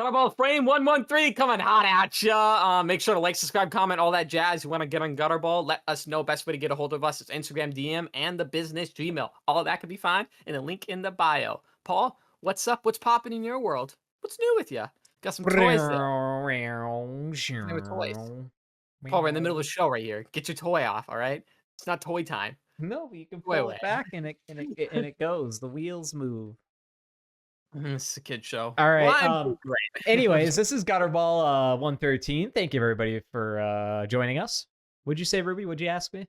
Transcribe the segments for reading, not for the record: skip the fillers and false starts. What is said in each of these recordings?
Gutterball Frame 113 coming hot at ya. Make sure to like, subscribe, comment, all that jazz. You want to get on Gutterball? Let us know. Best way to get a hold of us is Instagram DM and the business Gmail. All of that can be found in a link in the bio. Paul, what's up? What's popping in your world? What's new with you? Got some toys there. New with toys. Paul, we're in the middle of the show right here. Get your toy off, all right? It's not toy time. No, you can Wait, pull wait. it back and it goes. The wheels move. It's a kid show. All right. Well, great. Anyways, this is Gutterball 113. Thank you everybody for joining us. What'd you say, Ruby? What'd you ask me?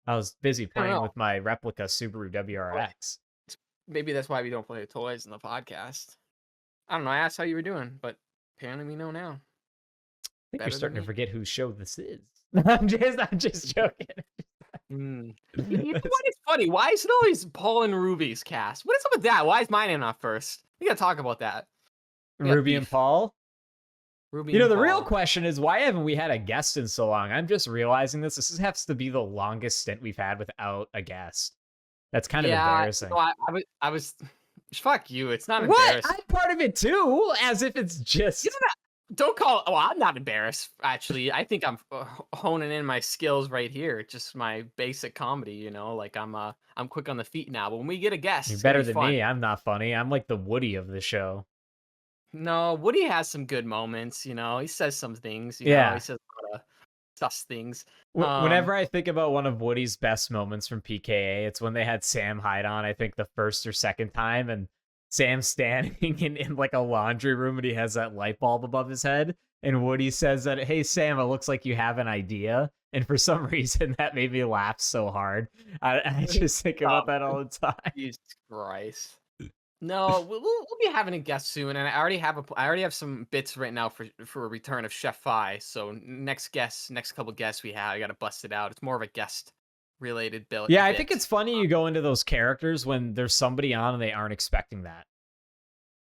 I was busy playing with my replica Subaru WRX. Maybe that's why we don't play with toys in the podcast. I don't know. I asked how you were doing, but apparently we know now. I think you're starting to forget whose show this is. I'm just joking. You know what is funny? Why is it always Paul and Ruby's cast? What is up with that? Why is my name not first? We gotta talk about that. Ruby and Paul. Ruby you know, and the Paul. real question is, why haven't we had a guest in so long? I'm just realizing this. This has to be the longest stint we've had without a guest. That's kind of embarrassing. So I was fuck you. It's not what? embarrassing. I'm part of it too, as if it's just. Don't call. Oh, I'm not embarrassed. Actually, I think I'm honing in my skills right here. Just my basic comedy, you know. Like I'm quick on the feet now. But when we get a guest, you're better than me. I'm not funny. I'm like the Woody of the show. No, Woody has some good moments. You know, he says some things. You know, he says a lot of sus things. Whenever I think about one of Woody's best moments from PKA, it's when they had Sam hide on. I think the first or second time, and Sam's standing in like a laundry room and he has that light bulb above his head. And Woody says that, hey, Sam, it looks like you have an idea. And for some reason, that made me laugh so hard. I just think about that all the time. Jesus Christ. No, we'll be having a guest soon. And I already have some bits written out for a return of Chef Fi. So next couple guests we have, I got to bust it out. It's more of a guest related bill. Yeah, I think it's funny you go into those characters when there's somebody on and they aren't expecting that.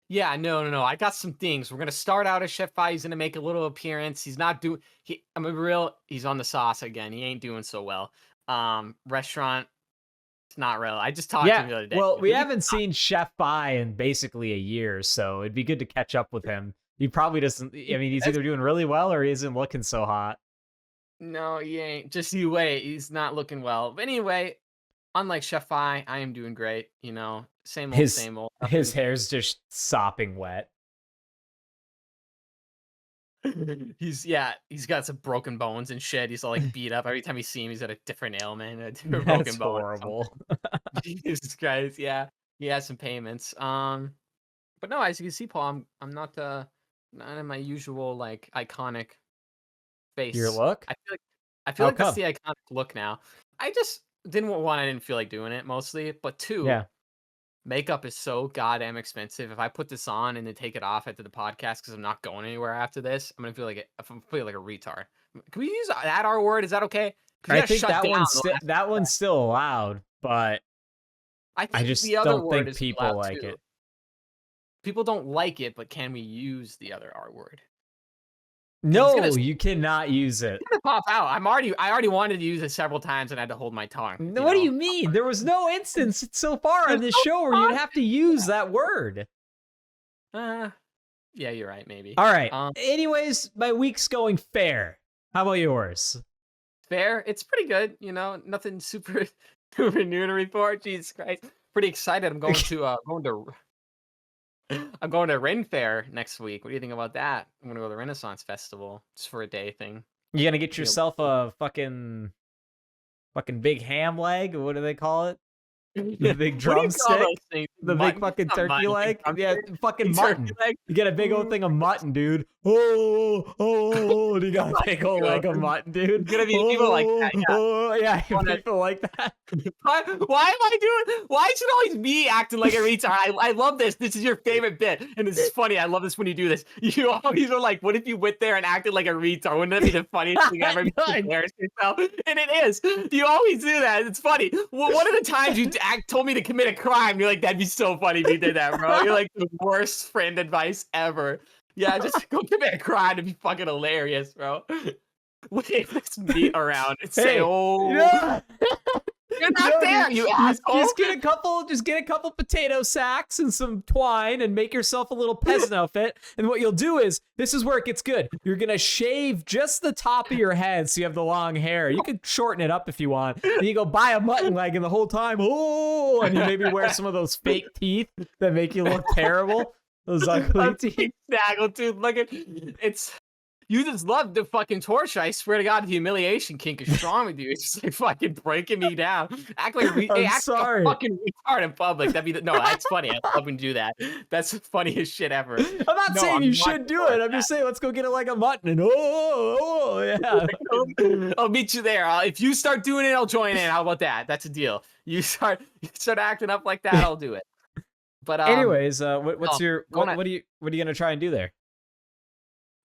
Yeah, no. I got some things. We're gonna start out as Chef Fi. He's gonna make a little appearance. He's not doing. He's on the sauce again. He ain't doing so well. Restaurant. It's not real. I just talked to him the other day. Well, we haven't seen Chef Fi in basically a year, so it'd be good to catch up with him. He probably doesn't. I mean, he's either doing really well or he isn't looking so hot. No, he ain't. Just you wait. He's not looking well. But anyway, unlike Chef Fi, I am doing great. You know, same old. His hair's just sopping wet. He's got some broken bones and shit. He's all like beat up. Every time you see him, he's got a different ailment, a different broken bone. Horrible. Jesus Christ, yeah. He has some payments. But no, as you can see, Paul, I'm not in my usual like iconic face. Your look? I feel like that's the iconic look now. I just didn't feel like doing it mostly, but two, makeup is so goddamn expensive. If I put this on and then take it off after the podcast because I'm not going anywhere after this, I'm gonna feel like a retard. Can we use that R word? Is that okay? I think that one's still allowed, but I just don't think people like it. People don't like it, but can we use the other R word? No, you cannot use it. It's gonna pop out. I already wanted to use it several times and I had to hold my tongue. What do you mean? There was no instance so far on this show where you'd have to use that word. Yeah, you're right, maybe. All right. Anyways, my week's going fair. How about yours? Fair? It's pretty good. You know, nothing super new to report. Jesus Christ. Pretty excited. I'm going to Ren Fair next week. What do you think about that? I'm gonna go to the Renaissance Festival just for a day thing. You gonna get yourself a fucking big ham leg? What do they call it? The big drumstick? The big fucking turkey leg? Yeah, fucking mutton. You get a big old thing of mutton, dude. Oh, you got a big old leg of mutton, dude. Gonna be people like that, yeah, people like that. Why is it always me acting like a retard? I love this. This is your favorite bit. And this is funny. I love this when you do this. You always are like, what if you went there and acted like a retard? Wouldn't that be the funniest thing ever? Embarrass yourself. And it is. You always do that. It's funny. Well, one of the times you told me to commit a crime, you're like, that'd be so funny if you did that, bro. You're like the worst friend advice ever. Yeah, just go commit a crime to be fucking hilarious, bro. Wave this meat around and say, You're not there, you asshole. Just get a couple potato sacks and some twine and make yourself a little peasant outfit. And what you'll do is, this is where it gets good. You're gonna shave just the top of your head so you have the long hair. You can shorten it up if you want. Then you go buy a mutton leg, and the whole time, oh, and you maybe wear some of those fake teeth that make you look terrible. Those ugly teeth. Snaggletooth looking. It's. You just love the fucking torture. I swear to God, the humiliation kink is strong with you. It's just like fucking breaking me down. Act like sorry. like a fucking retard in public. No, that's funny. I love when you do that. That's the funniest shit ever. I'm not saying you should do it. I'm just saying let's go get it like a mutton and yeah. I'll meet you there. If you start doing it, I'll join in. How about that? That's a deal. You start acting up like that, I'll do it. But anyways, what are you gonna try and do there?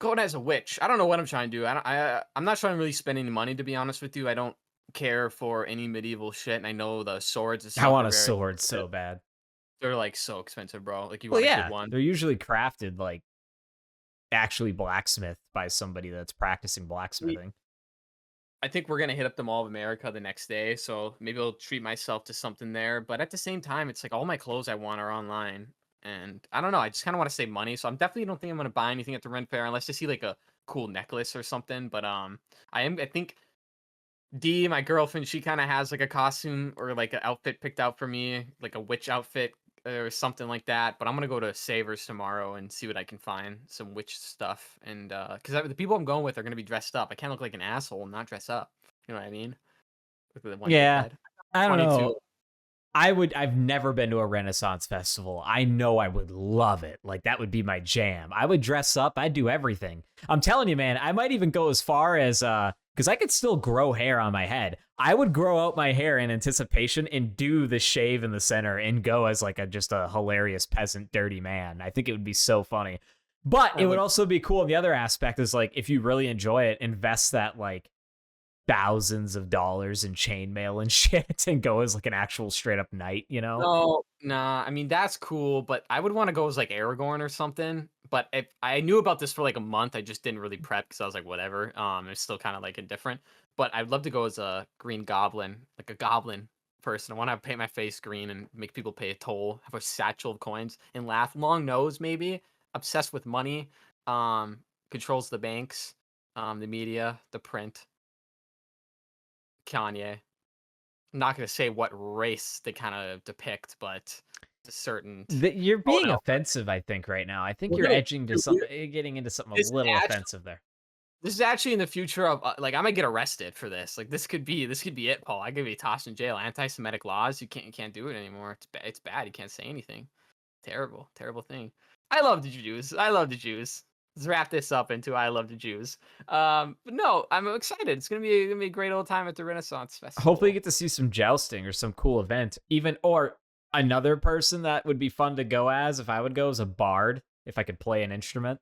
Going as a witch. I don't know what I'm trying to do. I'm not trying to really spend any money, to be honest with you. I don't care for any medieval shit, and I know the swords. I want a sword so bad. They're like so expensive, bro. Like you want to get one. They're usually crafted like actually blacksmithed by somebody that's practicing blacksmithing. I think we're gonna hit up the Mall of America the next day, so maybe I'll treat myself to something there. But at the same time, it's like all my clothes I want are online. And I don't know. I just kind of want to save money, so I'm definitely don't think I'm gonna buy anything at the Ren Fair unless I see like a cool necklace or something. But I think Dee, my girlfriend, she kind of has like a costume or like an outfit picked out for me, like a witch outfit or something like that. But I'm gonna go to Savers tomorrow and see what I can find, some witch stuff. And because the people I'm going with are gonna be dressed up. I can't look like an asshole and not dress up. You know what I mean? Yeah, I don't know. I've never been to a Renaissance festival. I know I would love it. Like, that would be my jam. I would dress up. I'd do everything. I'm telling you, man, I might even go as far as, because I could still grow hair on my head. I would grow out my hair in anticipation and do the shave in the center and go as like just a hilarious peasant dirty man. I think it would be so funny. But it would also be cool. The other aspect is like, if you really enjoy it, invest that like thousands of dollars in chainmail and shit and go as like an actual straight up knight, you know? No, nah. I mean, that's cool, but I would want to go as like Aragorn or something. But if I knew about this for like a month, I just didn't really prep because I was like, whatever. It's still kind of like indifferent. But I'd love to go as a Green Goblin, like a goblin person. I want to paint my face green and make people pay a toll, have a satchel of coins, and laugh. Long nose, maybe. Obsessed with money. Controls the banks, the media, the print. Kanye. I'm not going to say what race they kind of depict, but a certain. You're being offensive, I think, right now. I think you're edging to something, getting into something a little offensive there. This is actually in the future of like I might get arrested for this. Like this could be it, Paul. I could be tossed in jail. Anti-Semitic laws. You can't do it anymore. It's bad. You can't say anything. Terrible thing. I love the Jews. Let's wrap this up into I love the Jews. But no, I'm excited. It's gonna be a great old time at the Renaissance Festival. Hopefully, you get to see some jousting or some cool event. Or another person that would be fun to go as if I would go as a bard if I could play an instrument.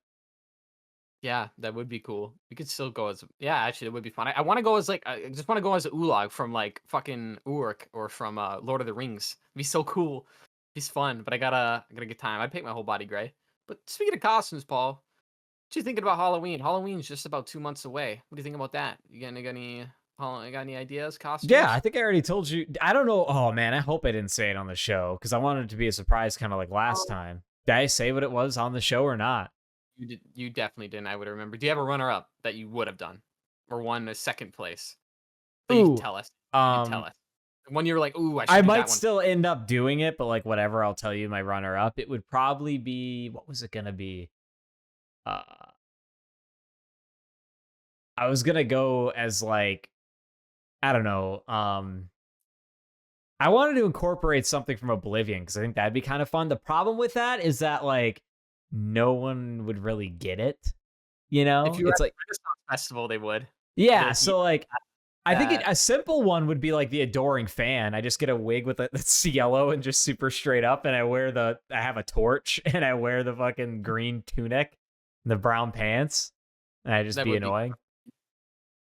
Yeah, that would be cool. You could still go as actually, it would be fun. I want to go as like I just want to go as Ulag from like fucking Uruk or from Lord of the Rings. It'd be so cool. He's fun, but I gotta get time. I'd paint my whole body gray. But speaking of costumes, Paul. What you thinking about Halloween? Halloween's just about 2 months away. What do you think about that? You got any ideas, costumes? Yeah, I think I already told you. I don't know. Oh, man, I hope I didn't say it on the show because I wanted it to be a surprise kind of like last time. Did I say what it was on the show or not? You definitely didn't. I would remember. Do you have a runner-up that you would have done? Or won a second place? That you can tell us. Tell us. When you were like, ooh, I might still end up doing it, but like whatever, I'll tell you my runner-up. It would probably be, what was it going to be? I was gonna go as like, I don't know. I wanted to incorporate something from Oblivion because I think that'd be kind of fun. The problem with that is that like no one would really get it. You know, if you were at like Renaissance Festival, they would. Yeah, so like, I think a simple one would be like the Adoring Fan. I just get a wig with that's yellow and just super straight up, and I have a torch and I wear the fucking green tunic and the brown pants, and I just be annoying.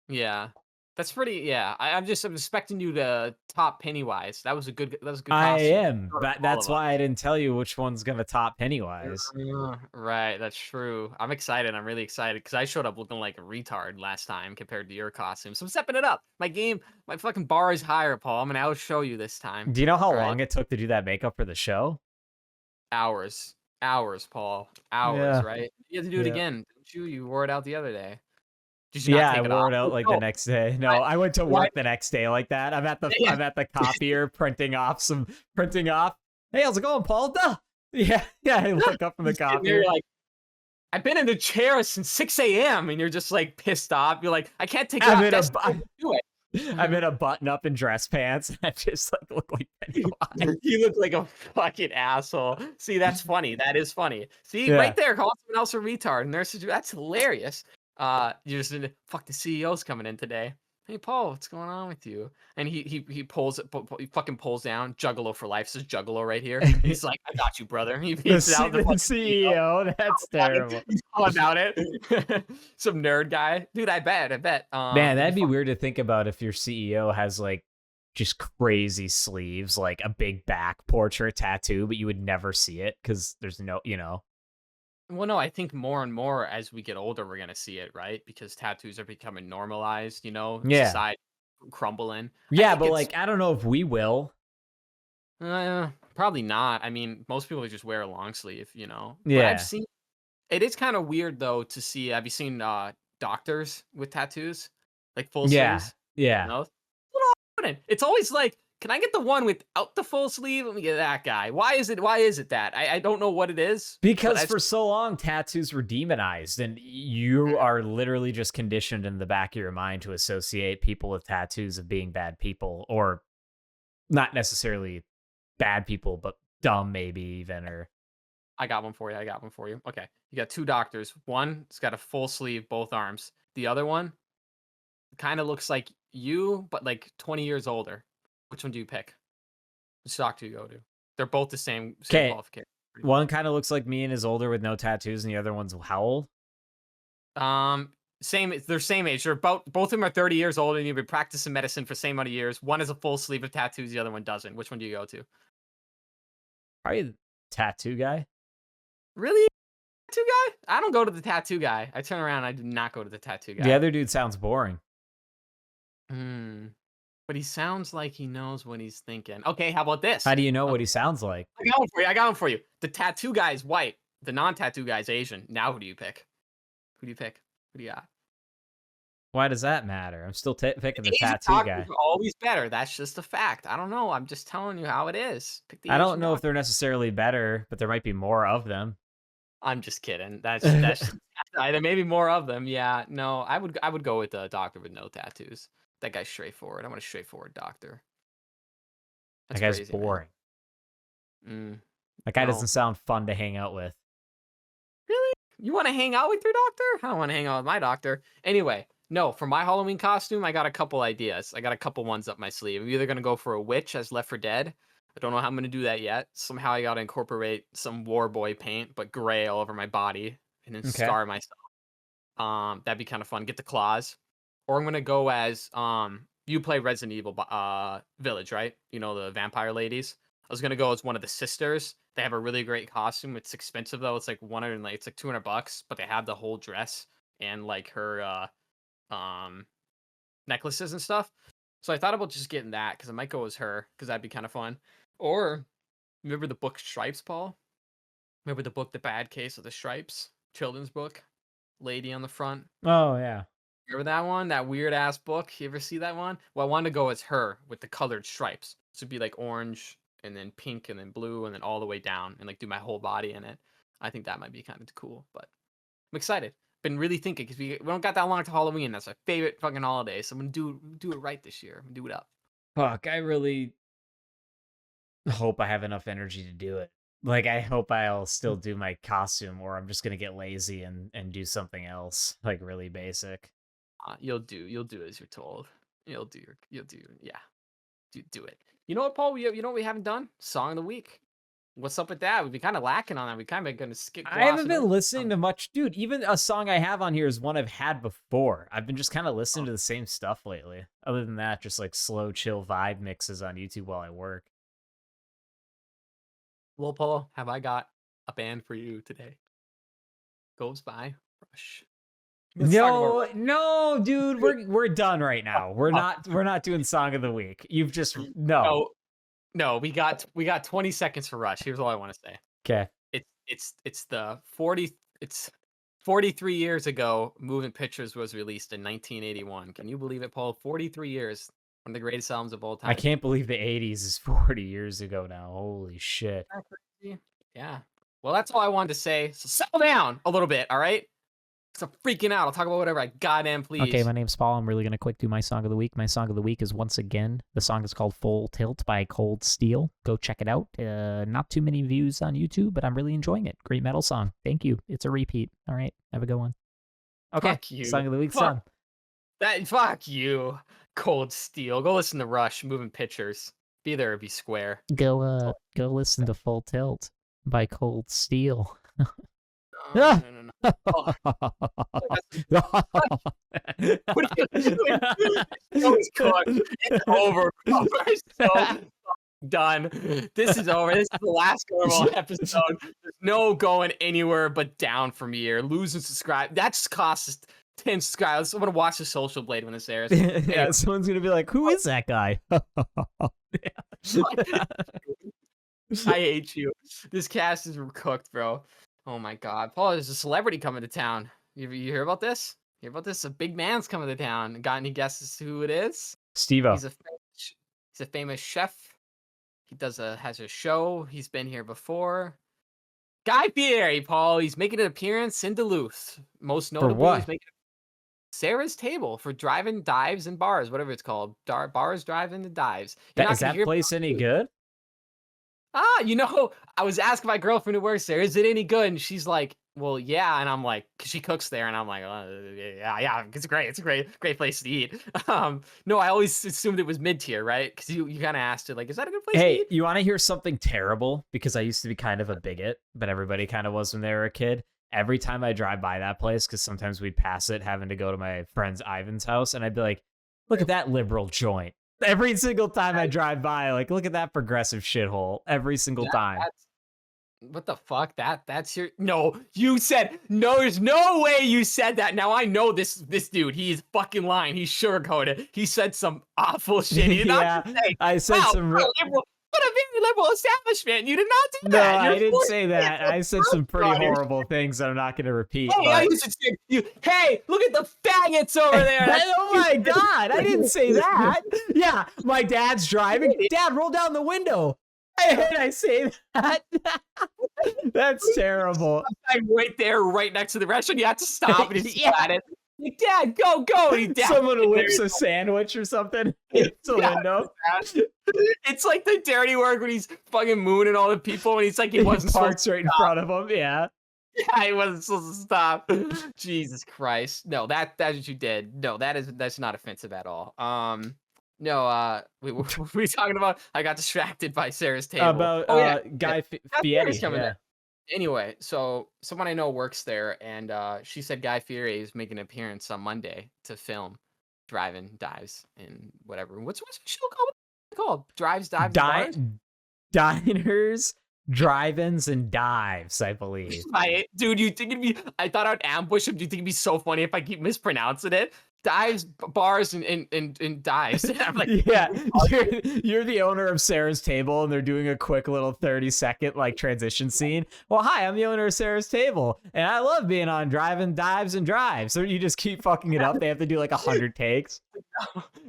Yeah. That's pretty. Yeah, I'm expecting you to top Pennywise. That was a good I costume. am. For all That's of us. why I didn't tell you which one's gonna top Pennywise. Right, that's true. I'm excited. I'm really excited because I showed up looking like a retard last time compared to your costume. So I'm stepping it up. My fucking bar is higher, Paul. I'm gonna outshow you this time. Do you know how All right, long it took to do that makeup for the show? hours, hours, Paul, hours. Yeah. Right? You have to do it Yeah. again. Don't you? You wore it out the other day. Did you not Yeah, I take it wore off? it out like the No, next day. I, No, I went to right. work the next day like that. Yeah. I'm at the copier printing off. Hey, how's it going, Paul? Duh. Yeah, yeah. I look up from You the sitting there, you're copier. like, I've been in the chair since 6 a.m. and you're just like pissed off. You're like, I can't take it I'm off. in a That's not how you do it. I'm in a button up and dress pants. I just like look like Pennywise. You look like a fucking asshole. See, that's funny. That is funny. See, right Yeah. there, call someone else a retard. And that's hilarious. You just fuck the CEO's coming in today. Hey Paul, what's going on with you? And he pulls it, he fucking pulls down Juggalo for life. Says Juggalo right here. And he's like, I got you, brother. He beats out the The fucking CEO. CEO. That's terrible. He's all about it. Some nerd guy, dude. I bet. Man, It'd be that'd be fun. weird to think about if your CEO has like just crazy sleeves, like a big back portrait tattoo, but you would never see it because there's no, you know. Well, no, I think more and more as we get older, we're gonna see it, right? Because tattoos are becoming normalized, Yeah. society crumbling. I Yeah, think but it's like I don't know if we will. probably not. I mean, most people just wear a long sleeve. But I've Yeah. seen it is kind of weird though to see. Have you seen doctors with tattoos, like full Yeah. sleeves? Yeah. No, it's always like, can I get the one without the full sleeve? Let me get that guy. Why is it? Why is it that? I don't know what it is, but Because I've for so long tattoos were demonized and you are literally just conditioned in the back of your mind to associate people with tattoos of being bad people or not necessarily bad people but dumb maybe even or I got one for you. I got one for you. Okay. You got two doctors. One's got a full sleeve, both arms. The other one kind of looks like you, but like 20 years older. Which one do you pick? Which doctor do you go to? They're both the same okay, qualification. Pretty one kind of looks like me and is older with no tattoos and the other one's how old? much. They're same age. They're both of them are 30 years old, and you've been practicing medicine for the same amount of years. One has a full sleeve of tattoos, the other one doesn't. Which one do you go to? Probably the tattoo guy. Really? Tattoo guy? I don't go to the tattoo guy. I turn around, I do not go to the tattoo The guy. other dude sounds boring. Hmm. But he sounds like he knows what he's thinking. Okay, how about this? How do you know what he sounds like? I got one for you. I got one for you. The tattoo guy is white. The non-tattoo guy is Asian. Now who do you pick? Who do you pick? Who do you got? Why does that matter? I'm still picking the Asian tattoo doctors guy. are always better. That's just a fact. I don't know. I'm just telling you how it is. Pick the I don't Asian know if doctor. they're necessarily better, but there might be more of them. I'm just kidding. That's there may be more of them. Yeah. No, I would go with the doctor with no tattoos. That guy's straightforward. I want a straightforward doctor. That That's guy's crazy, man. boring. Mm, That guy no. doesn't sound fun to hang out with. Really? You want to hang out with your doctor? I don't want to hang out with my doctor. Anyway, no, for my Halloween costume, I got a couple ideas. I got a couple ones up my sleeve. I'm either going to go for a witch as Left 4 Dead. I don't know how I'm going to do that yet. Somehow I got to incorporate some war boy paint, but gray all over my body and then Okay. scar myself. That'd be kind of fun. Get the claws. Or I'm going to go as you play Resident Evil Village, right? You know, the vampire ladies. I was going to go as one of the sisters. They have a really great costume. It's expensive though. It's like it's like $200, but they have the whole dress and like her necklaces and stuff. So I thought about just getting that because I might go as her because that'd be kind of fun. Or remember the book Stripes, Paul? Remember the book The Bad Case of the Stripes? Children's book. Lady on the front. Oh yeah. Remember that one? That weird ass book? You ever see that one? Well, I wanted to go as her with the colored stripes. So it'd be like orange and then pink and then blue and then all the way down and like do my whole body in it. I think that might be kind of cool, but I'm excited. Been really thinking because we don't got that long to Halloween. That's my favorite fucking holiday. So I'm gonna do it right this year. I'm gonna do it up. Fuck, I really hope I have enough energy to do it. Like I hope I'll still do my costume or I'm just gonna get lazy and do something else, like really basic. You'll do as you're told. Yeah. Do it. You know what, Paul? You know what we haven't done? Song of the week. What's up with that? We've been kind of lacking on that. We kind of going to skip. I haven't been listening to much, dude. Even a song I have on here is one I've had before. I've been just kind of listening to the same stuff lately. Other than that, just like slow, chill vibe mixes on YouTube while I work. Well, Paul, have I got a band for you today? Goes by Rush. No, dude, we're done right now. We're not doing song of the week. You've just no. We got 20 seconds for Rush. Here's all I want to say. Okay. It's the 43 years ago. Moving Pictures was released in 1981. Can you believe it, Paul? 43 years. One of the greatest albums of all time. I can't believe the 80s is 40 years ago now. Holy shit. Yeah. Well, that's all I wanted to say. So settle down a little bit, all right? I'm freaking out. I'll talk about whatever I goddamn please. Okay, my name's Paul. I'm really going to quick do my song of the week. My song of the week is once again, the song is called Full Tilt by Cold Steel. Go check it out. Not too many views on YouTube, but I'm really enjoying it. Great metal song. Thank you. It's a repeat. All right, have a good one. Okay, fuck you. Song of the week's done. Fuck you, Cold Steel. Go listen to Rush, Moving Pictures. Be there or be square. Go listen to Full Tilt by Cold Steel. No. Oh. What are you doing? It's cooked. It's over. So done. This is over. This is the last Gutterball episode. There's no going anywhere but down from here. Lose and subscribe. That just costs us 10 subscribers. I'm gonna watch the Social Blade when this airs. Yeah, someone's gonna be like, "Who is that guy?" I hate you. This cast is cooked, bro. Oh my God, Paul! There's a celebrity coming to town. You hear about this? You hear about this? A big man's coming to town. Got any guesses who it is? Steve-O. He's a famous chef. He has a show. He's been here before. Guy Fieri, Paul. He's making an appearance in Duluth. Most notably, he's making Sarah's Table for drive-in dives and bars, whatever it's called. Bars, drive-in, and dives. Is that place any good? I was asking my girlfriend who works there, is it any good? And she's like, well, yeah. And I'm like, cause she cooks there. And I'm like, yeah, it's great. It's a great place to eat. No, I always assumed it was mid-tier, right? Cause you kind of asked it, like, is that a good place to eat? Hey, you want to hear something terrible? Because I used to be kind of a bigot, but everybody kind of was when they were a kid. Every time I drive by that place, because sometimes we'd pass it having to go to my friend's Ivan's house, and I'd be like, look at that liberal joint. Every single time I drive by, like, look at that progressive shithole. Every single time. What the fuck? That's your... No, you said... No, there's no way you said that. Now I know this dude. He's fucking lying. He's sugarcoated. He said some awful shit. He did not just say, I said some... What a very liberal establishment. You did not do that. No, I didn't say that. I said some pretty horrible things that I'm not going to repeat. Hey, I used to say, hey, look at the faggots over there. Oh my God, I didn't say that. Yeah, my dad's driving. Dad, roll down the window. I say that. That's terrible. I'm right there, right next to the restaurant. You have to stop and just at it. Like, Dad, go. Someone whips a sandwich or something. It's the window. It's like the dirty work when he's fucking mooning all the people and he's like, he wasn't parks right in front of him. Yeah. Yeah, he wasn't supposed to stop. Jesus Christ. No, that's what you did. No, that's not offensive at all. No, we talking about. I got distracted by Sarah's Table. About Guy Fieri. Yeah. Anyway, so someone I know works there, and she said Guy Fieri is making an appearance on Monday to film drive-in dives and whatever. What's the show called? What's it called? Drives, dives, diners, drive-ins, and dives. I believe. Dude, you think it'd be? I thought I'd ambush him. Do you think it'd be so funny if I keep mispronouncing it? Dives, bars, and dives. I'm like, yeah, you're the owner of Sarah's Table, and they're doing a quick little 30-second like transition scene. Well, hi, I'm the owner of Sarah's Table, and I love being on driving dives and drives. So you just keep fucking it up. They have to do like 100 takes.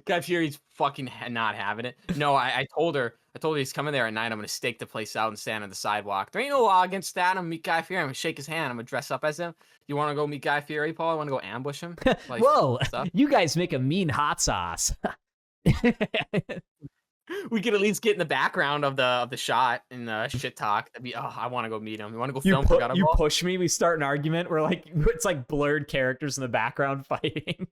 Guy Fieri's fucking not having it. No, I told her he's coming there at night. I'm gonna stake the place out and stand on the sidewalk. There ain't no law against that. I'm gonna meet Guy Fieri. I'm gonna shake his hand. I'm gonna dress up as him. You want to go meet Guy Fieri, Paul? I want to go ambush him. Like, whoa, you guys make a mean hot sauce. We could at least get in the background of the shot and the shit talk. That'd be, I want to go meet him. You want to go film Gutterball? You push me. We start an argument. We're like, it's like blurred characters in the background fighting.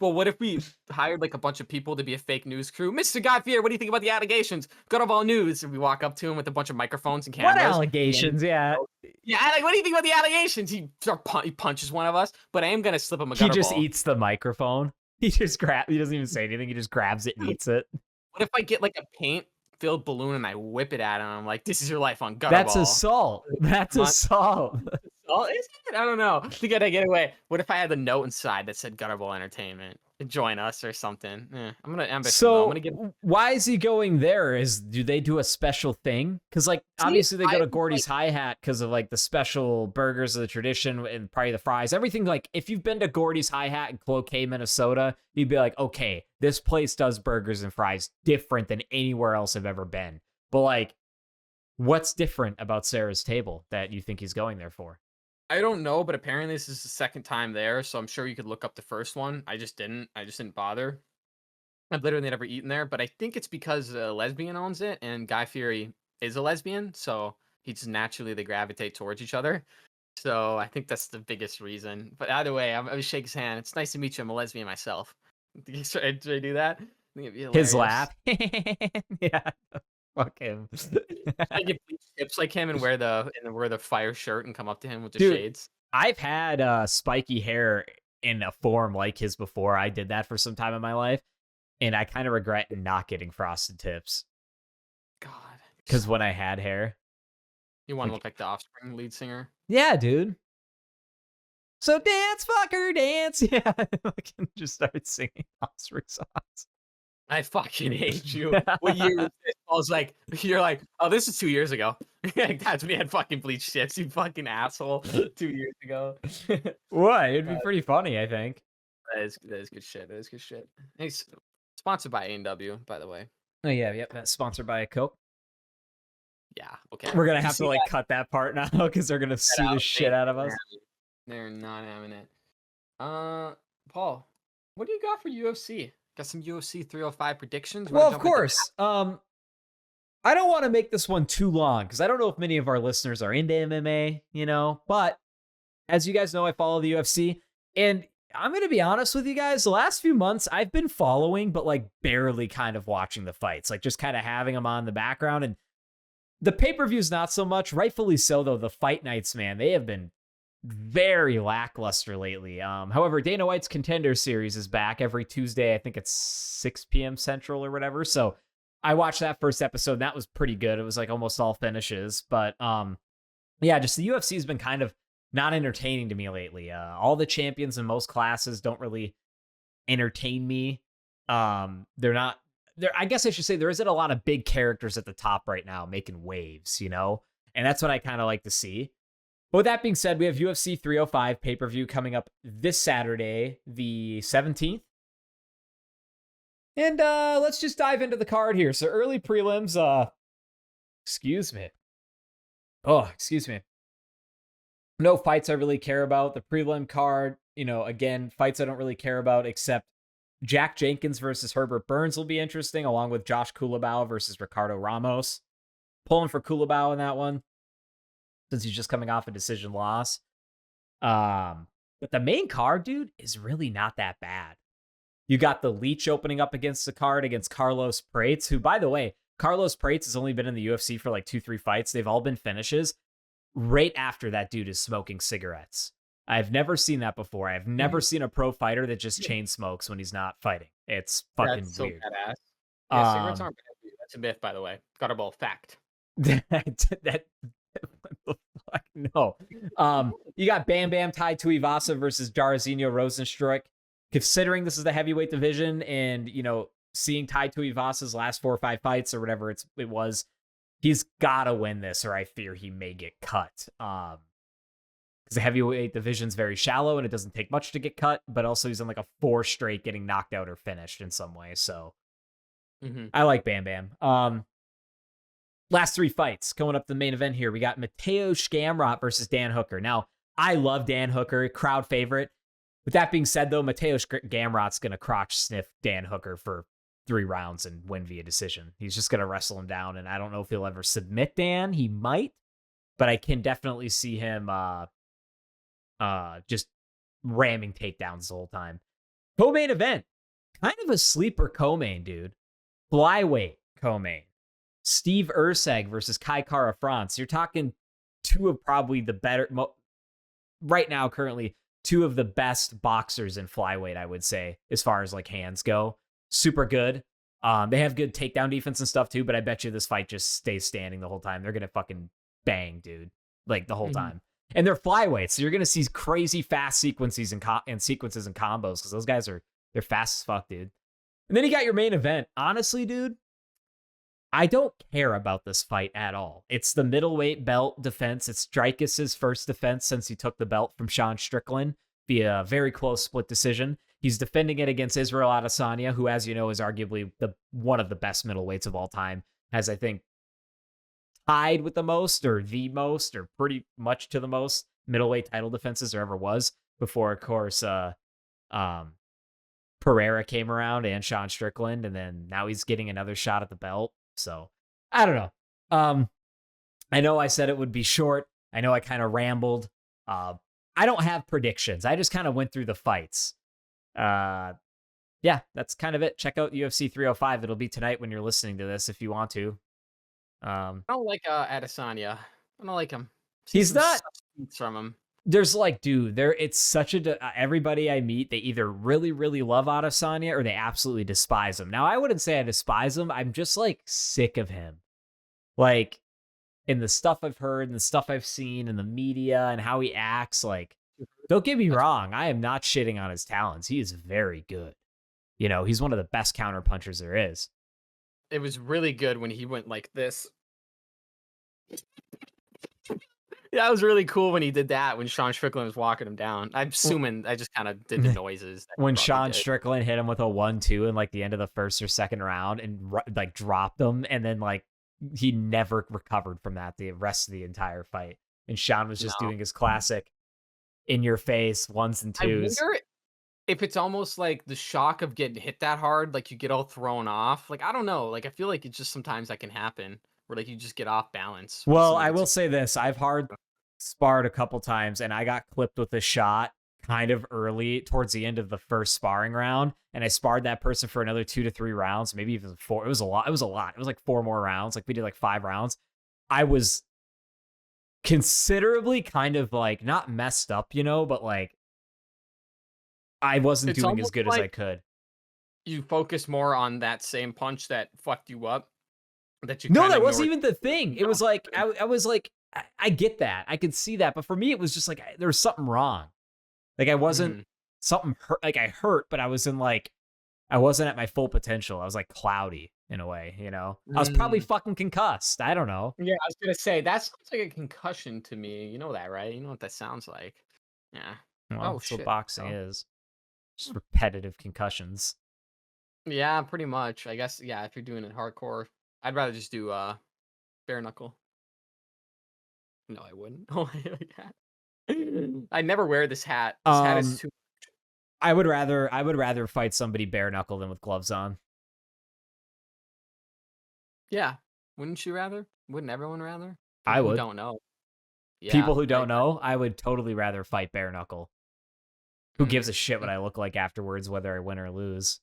Well, what if we hired like a bunch of people to be a fake news crew? Mr. Guy Fieri, what do you think about the allegations? Gutterball News. And we walk up to him with a bunch of microphones and What cameras. allegations? Yeah. Yeah, like, what do you think about the allegations? He punches one of us, but I am gonna slip him a He gutter just ball. eats the microphone. He doesn't even say anything. He just grabs it and eats it. What if I get like a paint-filled balloon and I whip it at him? I'm like, "This is your life on That's Gutterball." assault. That's Come on. assault. Oh, is it? I don't know. I think I'd get away. What if I had the note inside that said Gutterball Entertainment? Join us or something. I'm gonna ambush him though. I'm So gonna give. why is he going there? Do they do a special thing? Because like See, obviously they go I to was Gordy's like, Hi Hat because of like the special burgers of the tradition and probably the fries. Everything like if you've been to Gordy's Hi Hat in Cloquet, Minnesota, you'd be like, okay, this place does burgers and fries different than anywhere else I've ever been. But like, what's different about Sarah's Table that you think he's going there for? I don't know, but apparently this is the second time there, so I'm sure you could look up the first one. I just didn't. I just didn't bother. I've literally never eaten there, but I think it's because a lesbian owns it, and Guy Fieri is a lesbian, so he just naturally they gravitate towards each other. So I think that's the biggest reason. But either way, I'm gonna shake his hand. It's nice to meet you. I'm a lesbian myself. Should I do that? I think it'd be His hilarious. laugh. Yeah. Fuck him. I get bleach tips like him and wear the fire shirt and come up to him with the Dude, shades. I've had spiky hair in a form like his before. I did that for some time in my life, and I kind of regret not getting frosted tips God, because when I had hair, you want to like, look like the Offspring lead singer? yeah, dude. So dance, fucker, dance. Yeah, I can just start singing Offspring songs. I fucking hate you. What year was this? I was like, you're like, oh, this is 2 years ago. Like, that's when he had fucking bleach tips, you fucking asshole. 2 years ago. What? It'd be pretty funny, I think. That is good shit. That is good shit. Hey, sponsored by A&W, by the way. Oh yeah, yep. That's sponsored by a Coke. Yeah, okay. We're gonna You have see to like that? cut that part now because they're gonna sue the Out, shit out of us. They're not having it. Paul, what do you got for UFC? Got some UFC 305 predictions? You wanna Well, of jump into course. I don't want to make this one too long because I don't know if many of our listeners are into MMA, but as you guys know, I follow the UFC, and I'm going to be honest with you guys. The last few months, I've been following, but like barely kind of watching the fights, like just kind of having them on the background. And the pay-per-views, not so much. Rightfully so, though. The fight nights, man, they have been very lackluster lately. However, Dana White's Contender Series is back every Tuesday. I think it's 6 p.m. Central or whatever. So I watched that first episode. And that was pretty good. It was like almost all finishes. But yeah, just the UFC has been kind of not entertaining to me lately. All the champions in most classes don't really entertain me. They're not there. I guess I should say there isn't a lot of big characters at the top right now making waves, and that's what I kind of like to see. But with that being said, we have UFC 305 pay-per-view coming up this Saturday, the 17th. And let's just dive into the card here. So early prelims, excuse me. Oh, excuse me. No fights I really care about. The prelim card, again, fights I don't really care about except Jack Jenkins versus Herbert Burns will be interesting, along with Josh Kulabau versus Ricardo Ramos. Pulling for Kulabau in that one, since he's just coming off a decision loss. But the main card, dude, is really not that bad. You got the Leech opening up against the card against Carlos Prates, who, by the way, Carlos Prates has only been in the UFC for like 2-3 fights. They've all been finishes. Right after that dude is smoking cigarettes. I've never seen that before. I've never seen a pro fighter that just chain smokes when he's not fighting. It's fucking That's so weird. badass. Yeah, cigarettes aren't bad for you. That's a myth, by the way. Gutterball fact. that what the fuck? No. You got Bam Bam Tai Tuivasa versus Jairzinho Rozenstruik. Considering this is the heavyweight division and, seeing Tai Tuivasa's last 4 or 5 fights or whatever it was, he's got to win this or I fear he may get cut. Because the heavyweight division's very shallow and it doesn't take much to get cut, but also he's on like a 4 straight getting knocked out or finished in some way. So I like Bam Bam. Last 3 fights going up to the main event here. We got Mateusz Gamrot versus Dan Hooker. Now, I love Dan Hooker, crowd favorite. With that being said, though, Mateusz Gamrot's going to crotch sniff Dan Hooker for 3 rounds and win via decision. He's just going to wrestle him down, and I don't know if he'll ever submit Dan. He might, but I can definitely see him just ramming takedowns the whole time. Co-main event, kind of a sleeper co-main, dude. Flyweight co-main. Steve Urseg versus Kai Kara France. You're talking two of probably the better, right now, currently, two of the best boxers in flyweight, I would say, as far as like hands go. Super good. They have good takedown defense and stuff too, but I bet you this fight just stays standing the whole time. They're gonna fucking bang, dude, like the whole time. And they're flyweights, so you're gonna see crazy fast sequences and sequences and combos because those guys they're fast as fuck, dude. And then you got your main event. Honestly, dude, I don't care about this fight at all. It's the middleweight belt defense. It's Strikeus' first defense since he took the belt from Sean Strickland via a very close split decision. He's defending it against Israel Adesanya, who, as you know, is arguably one of the best middleweights of all time. Has, I think, tied with the most or pretty much to the most middleweight title defenses there ever was before, of course, Pereira came around and Sean Strickland, and then now he's getting another shot at the belt. So I don't know. I know I said it would be short. I know I kind of rambled. I don't have predictions. I just kind of went through the fights. Yeah, that's kind of it. Check out UFC 305. It'll be tonight when you're listening to this if you want to. I don't like Adesanya. I don't like him. He's not from him. There's like, dude, it's such everybody I meet, they either really, really love Adesanya or they absolutely despise him. Now, I wouldn't say I despise him. I'm just like sick of him. Like, in the stuff I've heard and the stuff I've seen in the media and how he acts, like, don't get me wrong. I am not shitting on his talents. He is very good. You know, he's one of the best counter punchers there is. It was really good when he went like this. Yeah, it was really cool when he did that when Sean Strickland was walking him down. I'm assuming I just kind of did the noises. When Sean Strickland hit him with a 1-2 in like the end of the first or second round and like dropped him, and then like he never recovered from that the rest of the entire fight. And Sean was just doing his classic in your face ones and twos. I wonder if it's almost like the shock of getting hit that hard, like you get all thrown off. Like, I don't know. Like, I feel like it's just sometimes that can happen where like you just get off balance. Well, I will say this. I've hard sparred a couple times and I got clipped with a shot kind of early towards the end of the first sparring round. And I sparred that person for another 2 to 3 rounds, maybe even 4. It was a lot. It was like 4 more rounds. Like we did like 5 rounds. I was considerably kind of like not messed up, you know, but like I wasn't doing as good as I could. You focus more on that same punch that fucked you up. That wasn't even the thing. It was like I was like, I get that. I could see that. But for me, it was just like there was something wrong. Like I wasn't something hurt. Like I hurt, but I wasn't at my full potential. I was like cloudy in a way, you know? I was probably fucking concussed. I don't know. Yeah, I was going to say, that sounds like a concussion to me. You know that, right? You know what that sounds like. Yeah. Well, that's what boxing is. Just repetitive concussions. Yeah, pretty much. I guess, yeah, if you're doing it hardcore, I'd rather just do bare knuckle. No, I wouldn't. I never wear this hat. This hat is too much. I would rather fight somebody bare knuckle than with gloves on. Yeah. Wouldn't you rather? Wouldn't everyone rather? I would. Who don't know. Yeah, people who don't know, I would totally rather fight bare knuckle. Who gives a shit what I look like afterwards, whether I win or lose?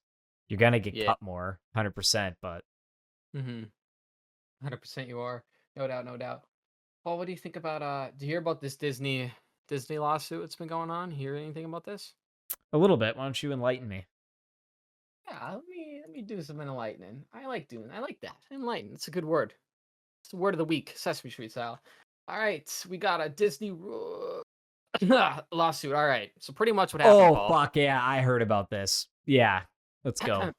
You're gonna get cut more, 100%, but 100% you are. No doubt, no doubt. Paul, what do you think about do you hear about this Disney lawsuit that's been going on? Hear anything about this? A little bit. Why don't you enlighten me? Yeah, let me do some enlightening. I like that. Enlighten. It's a good word. It's the word of the week, Sesame Street style. All right, we got a Disney lawsuit. All right, so pretty much what happened. Oh, Paul. Fuck yeah, I heard about this. Yeah, let's go.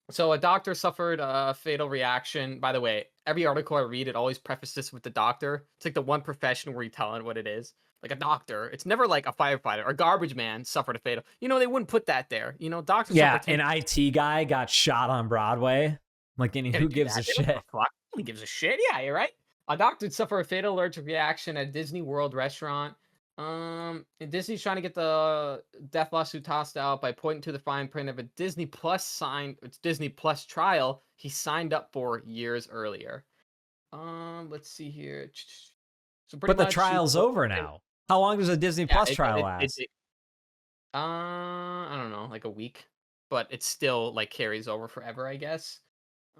So a doctor suffered a fatal reaction. By the way, every article I read, it always prefaces with the doctor. It's like the one profession where you tell it what it is. Like a doctor. It's never like a firefighter or a garbage man suffered a fatal. You know, they wouldn't put that there. You know, doctors. Yeah, an IT guy got shot on Broadway. Like, who gives a shit? Who gives a shit? Yeah, you're right. A doctor suffered a fatal allergic reaction at a Disney World restaurant. And Disney's trying to get the death lawsuit tossed out by pointing to the fine print of a Disney Plus trial he signed up for years earlier. Let's see here. So but the trial's over now. How long does a Disney Plus trial last? I don't know, like a week, but it still like carries over forever, I guess.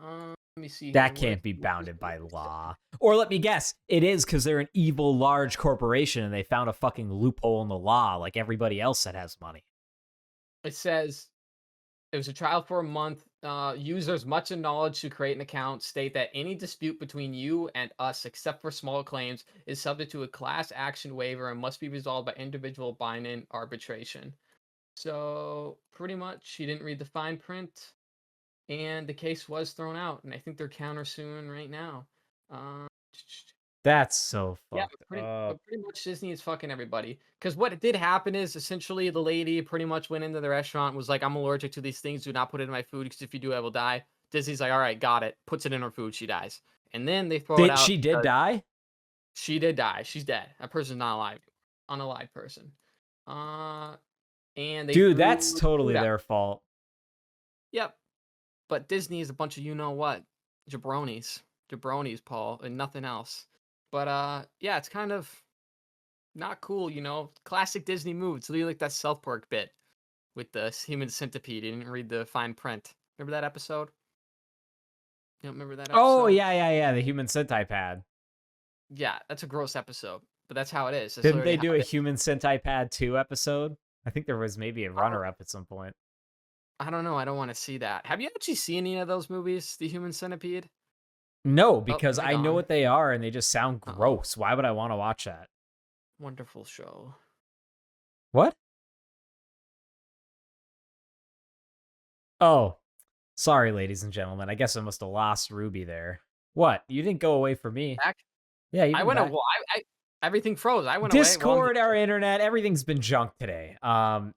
Let me see here. That can't be What is bounded by law. Or let me guess, it is because they're an evil large corporation and they found a fucking loophole in the law like everybody else that has money. it says it was a trial for a month. Users much in knowledge to create an account state that any dispute between you and us, except for small claims, is subject to a class action waiver and must be resolved by individual binding arbitration. So pretty much, he didn't read the fine print, and the case was thrown out. And I think they're countersuing right now. Uh, That's so Yeah, fucked up. but pretty much Disney is fucking everybody. Because what did happen is essentially the lady pretty much went into the restaurant and was like, I'm allergic to these things. Do not put it in my food because if you do, I will die. Disney's like, all right, got it. Puts it in her food. She dies. And then they throw it Did out. she did die? She did die. She's dead. That person's not alive. Unalive person. Uh, and they Dude, threw that's the totally food out. their fault. Yep. But Disney is a bunch of you know what. Jabronis. Jabronis, Paul, and nothing else. But yeah, it's kind of not cool, you know. Classic Disney move. It's literally like that South Park bit with the human centipede. You didn't read the fine print. Remember that episode? You don't remember that Oh, episode? yeah. The human centipede. Yeah, that's a gross episode. But that's how it is. That's Didn't literally they how do a it is. human centipede 2 episode? I think there was maybe a I don't, runner-up at some point. I don't know. I don't want to see that. Have you actually seen any of those movies? The Human Centipede? No, Oh, because they're I know gone. what they are and they just sound Uh-oh. gross. Why would I want to watch that? Wonderful show. What? Oh, sorry, ladies and gentlemen. I guess I must have lost Ruby there. What? You didn't go away from me. Back. Yeah, you've I been went back. away. Everything froze. I went away. Well, Discord, our internet, everything's been junk today.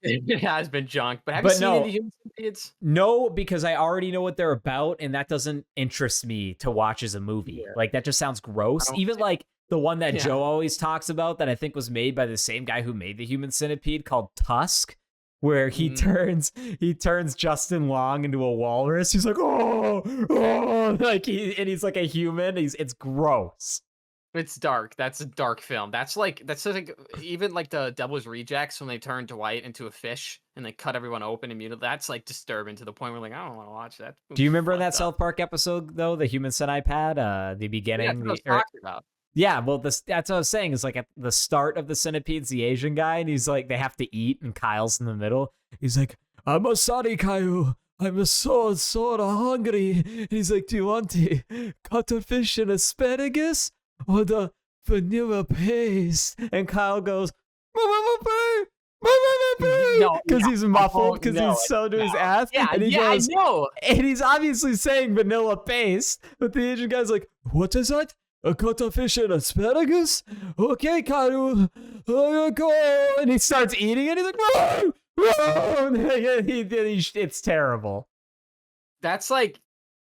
it has been junk. But have you But seen any of no, the Human Centipedes? no, because I already know what they're about, and that doesn't interest me to watch as a movie. Yeah. Like that just sounds I gross. don't. Even like the one that Yeah. Joe always talks about that I think was made by the same guy who made the Human Centipede called Tusk, where he turns Justin Long into a walrus. He's like, oh, like he's like a human. It's gross. It's dark. That's a dark film. That's like even like the Devil's Rejects when they turn Dwight into a fish and they cut everyone open immediately. That's like disturbing to the point where like I don't want to watch that. Do you remember that Fucked up. South Park episode though, the Human Centipede? The Yeah, beginning, that's what I was talking about. yeah, well, that's what I was saying. Is like at the start of the Centipede's the Asian guy, and he's like, they have to eat, and Kyle's in the middle. He's like, I'm sorry, Kyle. I'm so hungry. And he's like, do you want the cuttlefish and asparagus or the vanilla paste? And Kyle goes, No, because he's muffled, because no, he's so to his ass. Yeah, and he yeah, goes, I know. and he's obviously saying vanilla paste, but the Asian guy's like, what is that? A cuttlefish and asparagus? Okay, Kyle. Go. And he starts eating it. He's like, no! No! It's terrible. That's like,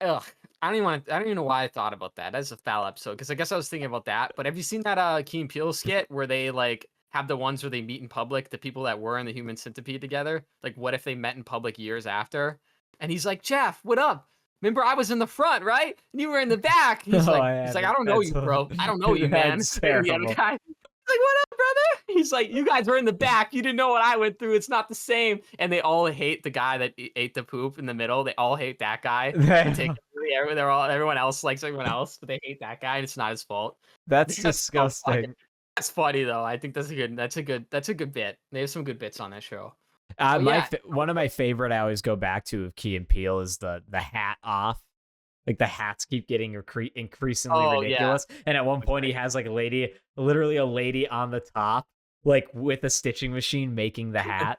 ugh. I don't even know why I thought about that. That's a foul episode because I guess I was thinking about that. But have you seen that Key and Peele skit where they like have the ones where they meet in public, the people that were in the Human Centipede together? Like, what if they met in public years after? And he's like, Jeff, what up? Remember, I was in the front, right? And you were in the back. He's like, I don't know you, bro. I don't know you, man. That's And the other terrible. guy, he's like, what up, brother? He's like, you guys were in the back. You didn't know what I went through. It's not the same. And they all hate the guy that ate the poop in the middle. They all hate that guy. And take everyone else likes everyone else, but they hate that guy, and it's not his fault. That's So disgusting. that's funny though. I think that's a good bit. They have some good bits on that show. Yeah. One of my favorite I always go back to of Key and Peele is the hat off. Like the hats keep getting increasingly ridiculous. Yeah. And at one point he has like literally a lady on the top, like with a stitching machine making the hat.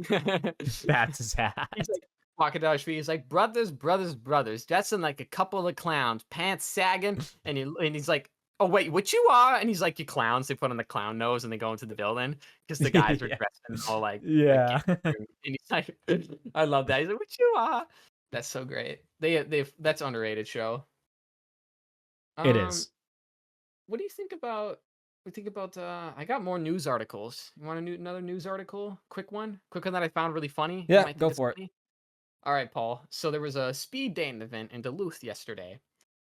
That's his hat. He's like, Crocodile Tree. He's like, brothers, dressing like a couple of clowns, pants sagging, and he's like, oh wait, what you are? And he's like, you clowns. They put on the clown nose and they go into the building because the guys were dressed in all like, yeah. and he's like, I love that. He's like, what you are? That's so great. That's underrated show. It is. What do you think about? I got more news articles. You want another news article? Quick one that I found really funny. Yeah, go for it. All right, Paul. So there was a speed dating event in Duluth yesterday,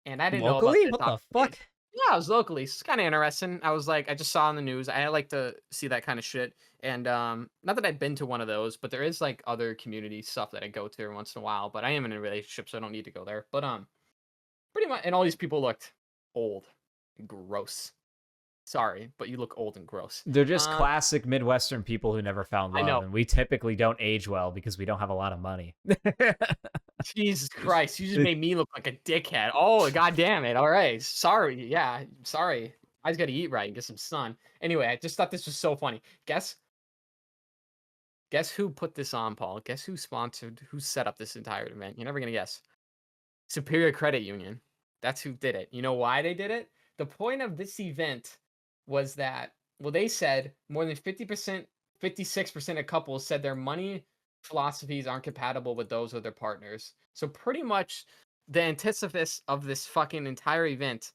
and I didn't Locally? know about this. What the fuck? Yeah, it was locally. It's kind of interesting. I was like, I just saw on the news. I like to see that kind of shit. And not that I've been to one of those, but there is like other community stuff that I go to every once in a while. But I am in a relationship, so I don't need to go there. But pretty much, and all these people looked old, and gross. Sorry, but you look old and gross. They're just classic Midwestern people who never found I love, know. and we typically don't age well because we don't have a lot of money. Jesus Christ, you just made me look like a dickhead. Oh, god damn it. All right. Sorry. Yeah, sorry. I just got to eat right and get some sun. Anyway, I just thought this was so funny. Guess who put this on, Paul? Guess who sponsored, who set up this entire event? You're never going to guess. Superior Credit Union. That's who did it. You know why they did it? The point of this event was that, well, they said more than 50%, 56% of couples said their money philosophies aren't compatible with those of their partners. So pretty much the antithesis of this fucking entire event,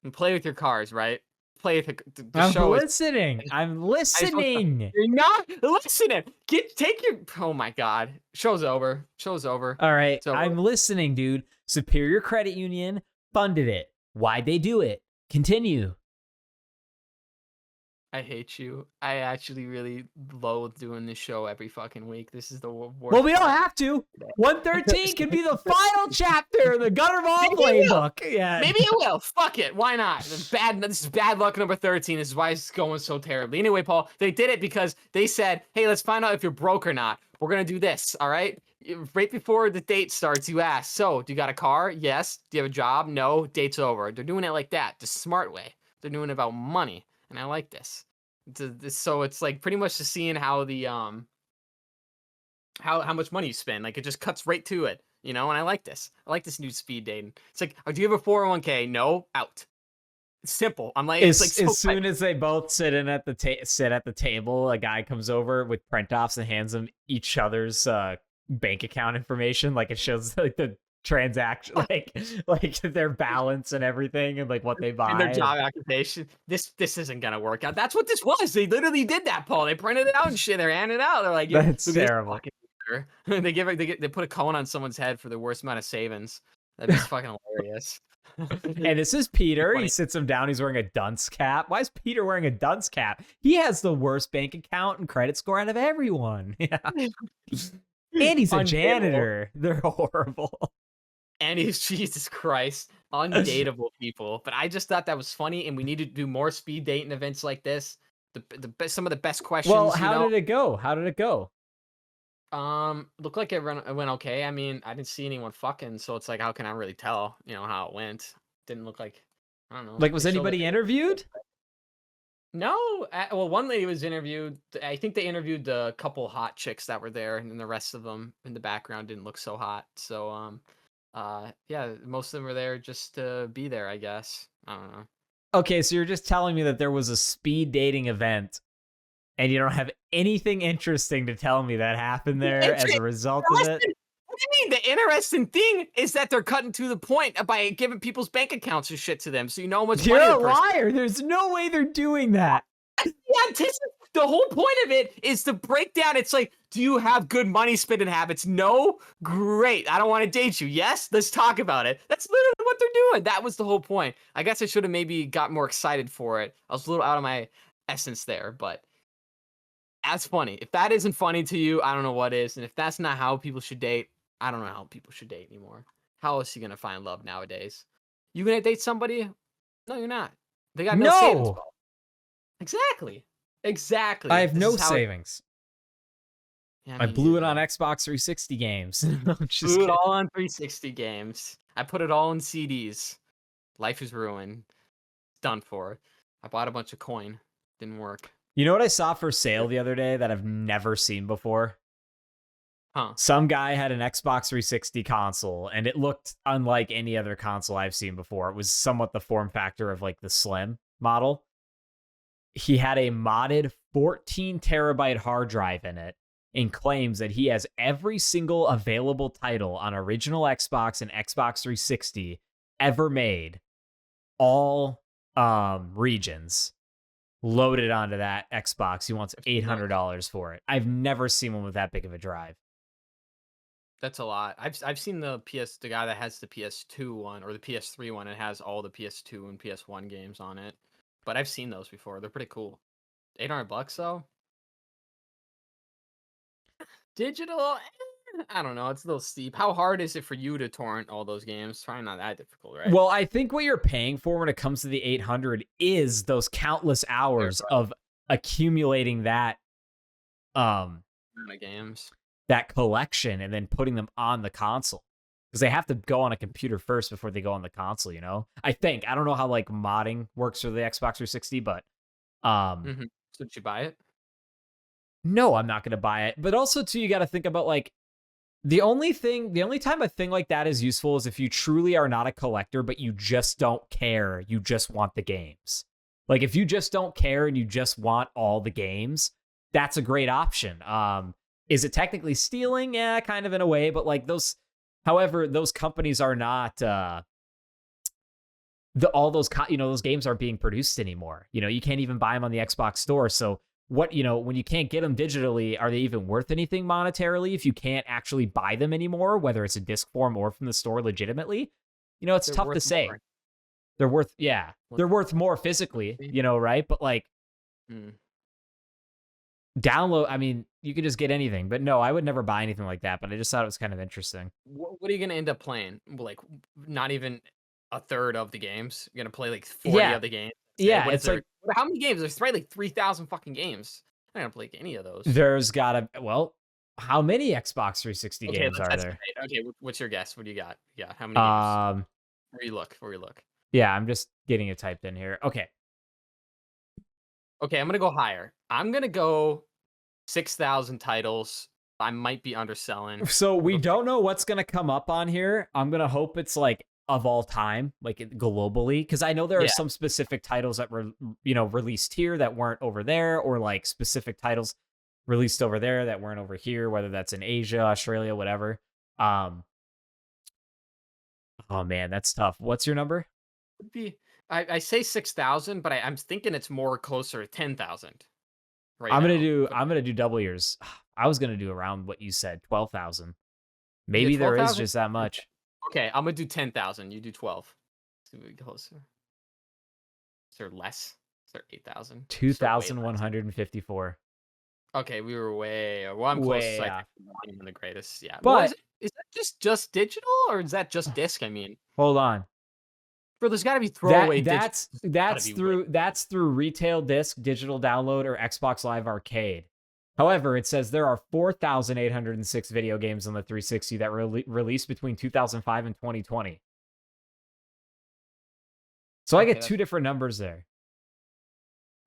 and play with your cars, right? Play with the I'm show is listening. I'm I just want listening. you're not listening. Take your oh my god. Show's over. Show's over. All right, It's over. I'm listening, dude. Superior Credit Union funded it. Why'd they do it? Continue. I hate you. I actually really loathe doing this show every fucking week. This is the worst. Well, we don't part. have to. 113 can be the final chapter of the Gutterball playbook. Yeah. Maybe it will. Fuck it. Why not? This is bad luck number 13. This is why it's going so terribly. Anyway, Paul, they did it because they said, hey, let's find out if you're broke or not. We're going to do this. All right. Right before the date starts, you ask, so do you got a car? Yes. Do you have a job? No. Date's over. They're doing it like that, the smart way. They're doing it about money. And I like this. So it's like pretty much just seeing how the how much money you spend. Like it just cuts right to it, you know. And I like this. I like this new speed dating. It's like, oh, do you have a 401k? No, out. It's simple. I'm like, it's like so as soon as they both sit at the table, a guy comes over with print offs and hands them each other's bank account information. Like it shows like the transaction, like their balance and everything, and like what they buy and their job occupation. This isn't gonna work out. That's what this was. They literally did that, Paul. They printed it out and shit. They ran it out. They're like, yeah, That's terrible. they put a cone on someone's head for the worst amount of savings. That'd be fucking hilarious. And this is Peter. He sits him down. He's wearing a dunce cap. Why is Peter wearing a dunce cap? He has the worst bank account and credit score out of everyone. Yeah. And he's a janitor. They're horrible. And he's Jesus Christ, undateable people. But I just thought that was funny, and we need to do more speed dating events like this. Some of the best questions. Well, how did it go? How did it go? Looked like it went okay. I mean, I didn't see anyone fucking, so it's like, how can I really tell? You know how it went? Didn't look like, I don't know. Like, was anybody interviewed? No. Well, one lady was interviewed. I think they interviewed a couple hot chicks that were there, and then the rest of them in the background didn't look so hot. So, yeah, most of them were there just to be there, I guess. I don't know. Okay, so you're just telling me that there was a speed dating event and you don't have anything interesting to tell me that happened there as a result of it? What do you mean? The interesting thing is that they're cutting to the point by giving people's bank accounts and shit to them, so you know how much money. You're a liar. There's no way they're doing that. Yeah, the whole point of it is to break down. It's like, do you have good money spending habits? No? Great. I don't want to date you. Yes? Let's talk about it. That's literally what they're doing. That was the whole point. I guess I should have maybe got more excited for it. I was a little out of my essence there, but that's funny. If that isn't funny to you, I don't know what is. And if that's not how people should date, I don't know how people should date anymore. How else are you going to find love nowadays? You going to date somebody? No, you're not. They got no savings. Exactly. I have no savings. Yeah, I blew it on Xbox 360 games. Blew it all on 360 games. I put it all in CDs. Life is ruined. Done for. I bought a bunch of coin. Didn't work. You know what I saw for sale the other day that I've never seen before? Huh. Some guy had an Xbox 360 console, and it looked unlike any other console I've seen before. It was somewhat the form factor of like the Slim model. He had a modded 14 terabyte hard drive in it and claims that he has every single available title on original Xbox and Xbox 360 ever made, all regions, loaded onto that Xbox. He wants $800 for it. I've never seen one with that big of a drive. That's a lot. I've seen the guy that has the PS2 one or the PS3 one. It has all the PS2 and PS1 games on it. But I've seen those before. They're pretty cool. $800 though. Digital, I don't know. It's a little steep. How hard is it for you to torrent all those games? Probably not that difficult, right? Well, I think what you're paying for when it comes to the 800 is those countless They're hours probably of accumulating um amount of games. that collection and then putting them on the console. Because they have to go on a computer first before they go on the console, you know? I think. I don't know how like modding works for the Xbox 360, but So did you buy it? no, I'm not gonna buy it. But also too, you gotta think about like the only time a thing like that is useful is if you truly are not a collector, but you just don't care. You just want the games. Like if you just don't care and you just want all the games, that's a great option. Is it technically stealing? Yeah, kind of in a way, but like however, those companies are not all those those games aren't being produced anymore. You can't even buy them on the Xbox store. So what, when you can't get them digitally, are they even worth anything monetarily if you can't actually buy them anymore, whether it's a disc form or from the store legitimately? It's They're tough to worth say. more. They're worth more physically, right? But like Mm. download, I mean, you could just get anything. But no, I would never buy anything like that, but I just thought it was kind of interesting. What are you gonna end up playing? Like, not even a third of the games. You're gonna play like 40 Yeah. of the games. Yeah, What is it's there? like How many games? There's probably like 3,000 fucking games. I'm not gonna play any of those. there's gotta well, how many Xbox 360 Okay, games let's are there? estimate. Okay, what's your guess? What do you got? Yeah, how many games? Um, Where you look? Where you look? yeah, I'm just getting it typed in here. Okay. Okay, I'm gonna go higher. I'm gonna go 6,000 titles. I might be underselling. So I'm we gonna go don't know what's gonna come up on here. I'm gonna hope it's like of all time, like globally, because I know there are yeah, some specific titles that were released here that weren't over there, or like specific titles released over there that weren't over here, whether that's in Asia, Australia, whatever. Um, oh man, that's tough. What's your number? would be. I say 6,000, but I'm thinking it's more closer to 10,000 right now. I'm gonna do double yours. I was gonna do around what you said, 12,000. You get Maybe there is 12,000? just that much. Okay, I'm gonna do 10,000. You do 12. It's gonna be closer. Is there less? Is there 8,000? So way less. 2,154. Okay, we were way. Well, I'm close. Way So I off. think I'm even the greatest. Yeah. Well, But is that just digital or is that just disc? I mean, hold on. bro, there's got to be throwaway digital. That's Gotta be way. that's through retail disc, digital download, or Xbox Live Arcade. However, it says there are 4,806 video games on the 360 that were released between 2005 and 2020. So I Okay, get two different numbers there.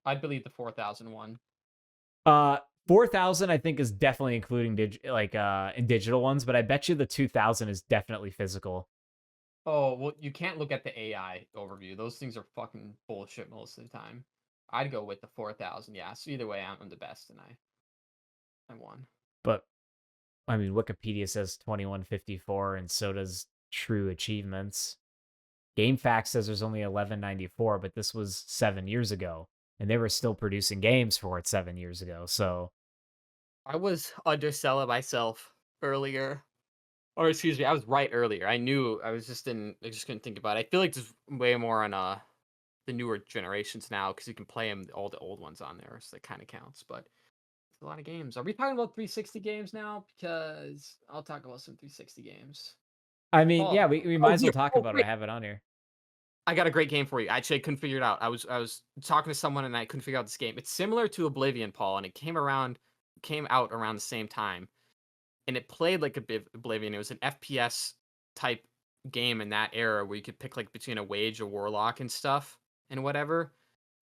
I believe the 4,001. 4,000 I think is definitely including in digital ones, but I bet you the 2,000 is definitely physical. Oh, well, you can't look at the AI overview. Those things are fucking bullshit most of the time. I'd go with the 4,000. Yeah. So either way, I'm the best, and I won. But I mean, Wikipedia says 2,154, and so does True Achievements. GameFAQs says there's only 1,194, but this was 7 years ago, and they were still producing games for it 7 years ago. So I was underselling myself earlier. Or excuse me, I was right earlier. I knew I was just in. I just couldn't think about it. I feel like there's way more on the newer generations now because you can play them all the old ones on there, so that kind of counts. But it's a lot of games. Are we talking about 360 games now? Because I'll talk about some 360 games. I mean, Oh, yeah, we might as well here. talk Oh, about it. great. I have it on here. I got a great game for you. Actually, I couldn't figure it out. I was talking to someone and I couldn't figure out this game. It's similar to Oblivion, Paul, and it came out around the same time. And it played like a bit Oblivion. It was an FPS type game in that era where you could pick like between a wage, a warlock, and stuff and whatever.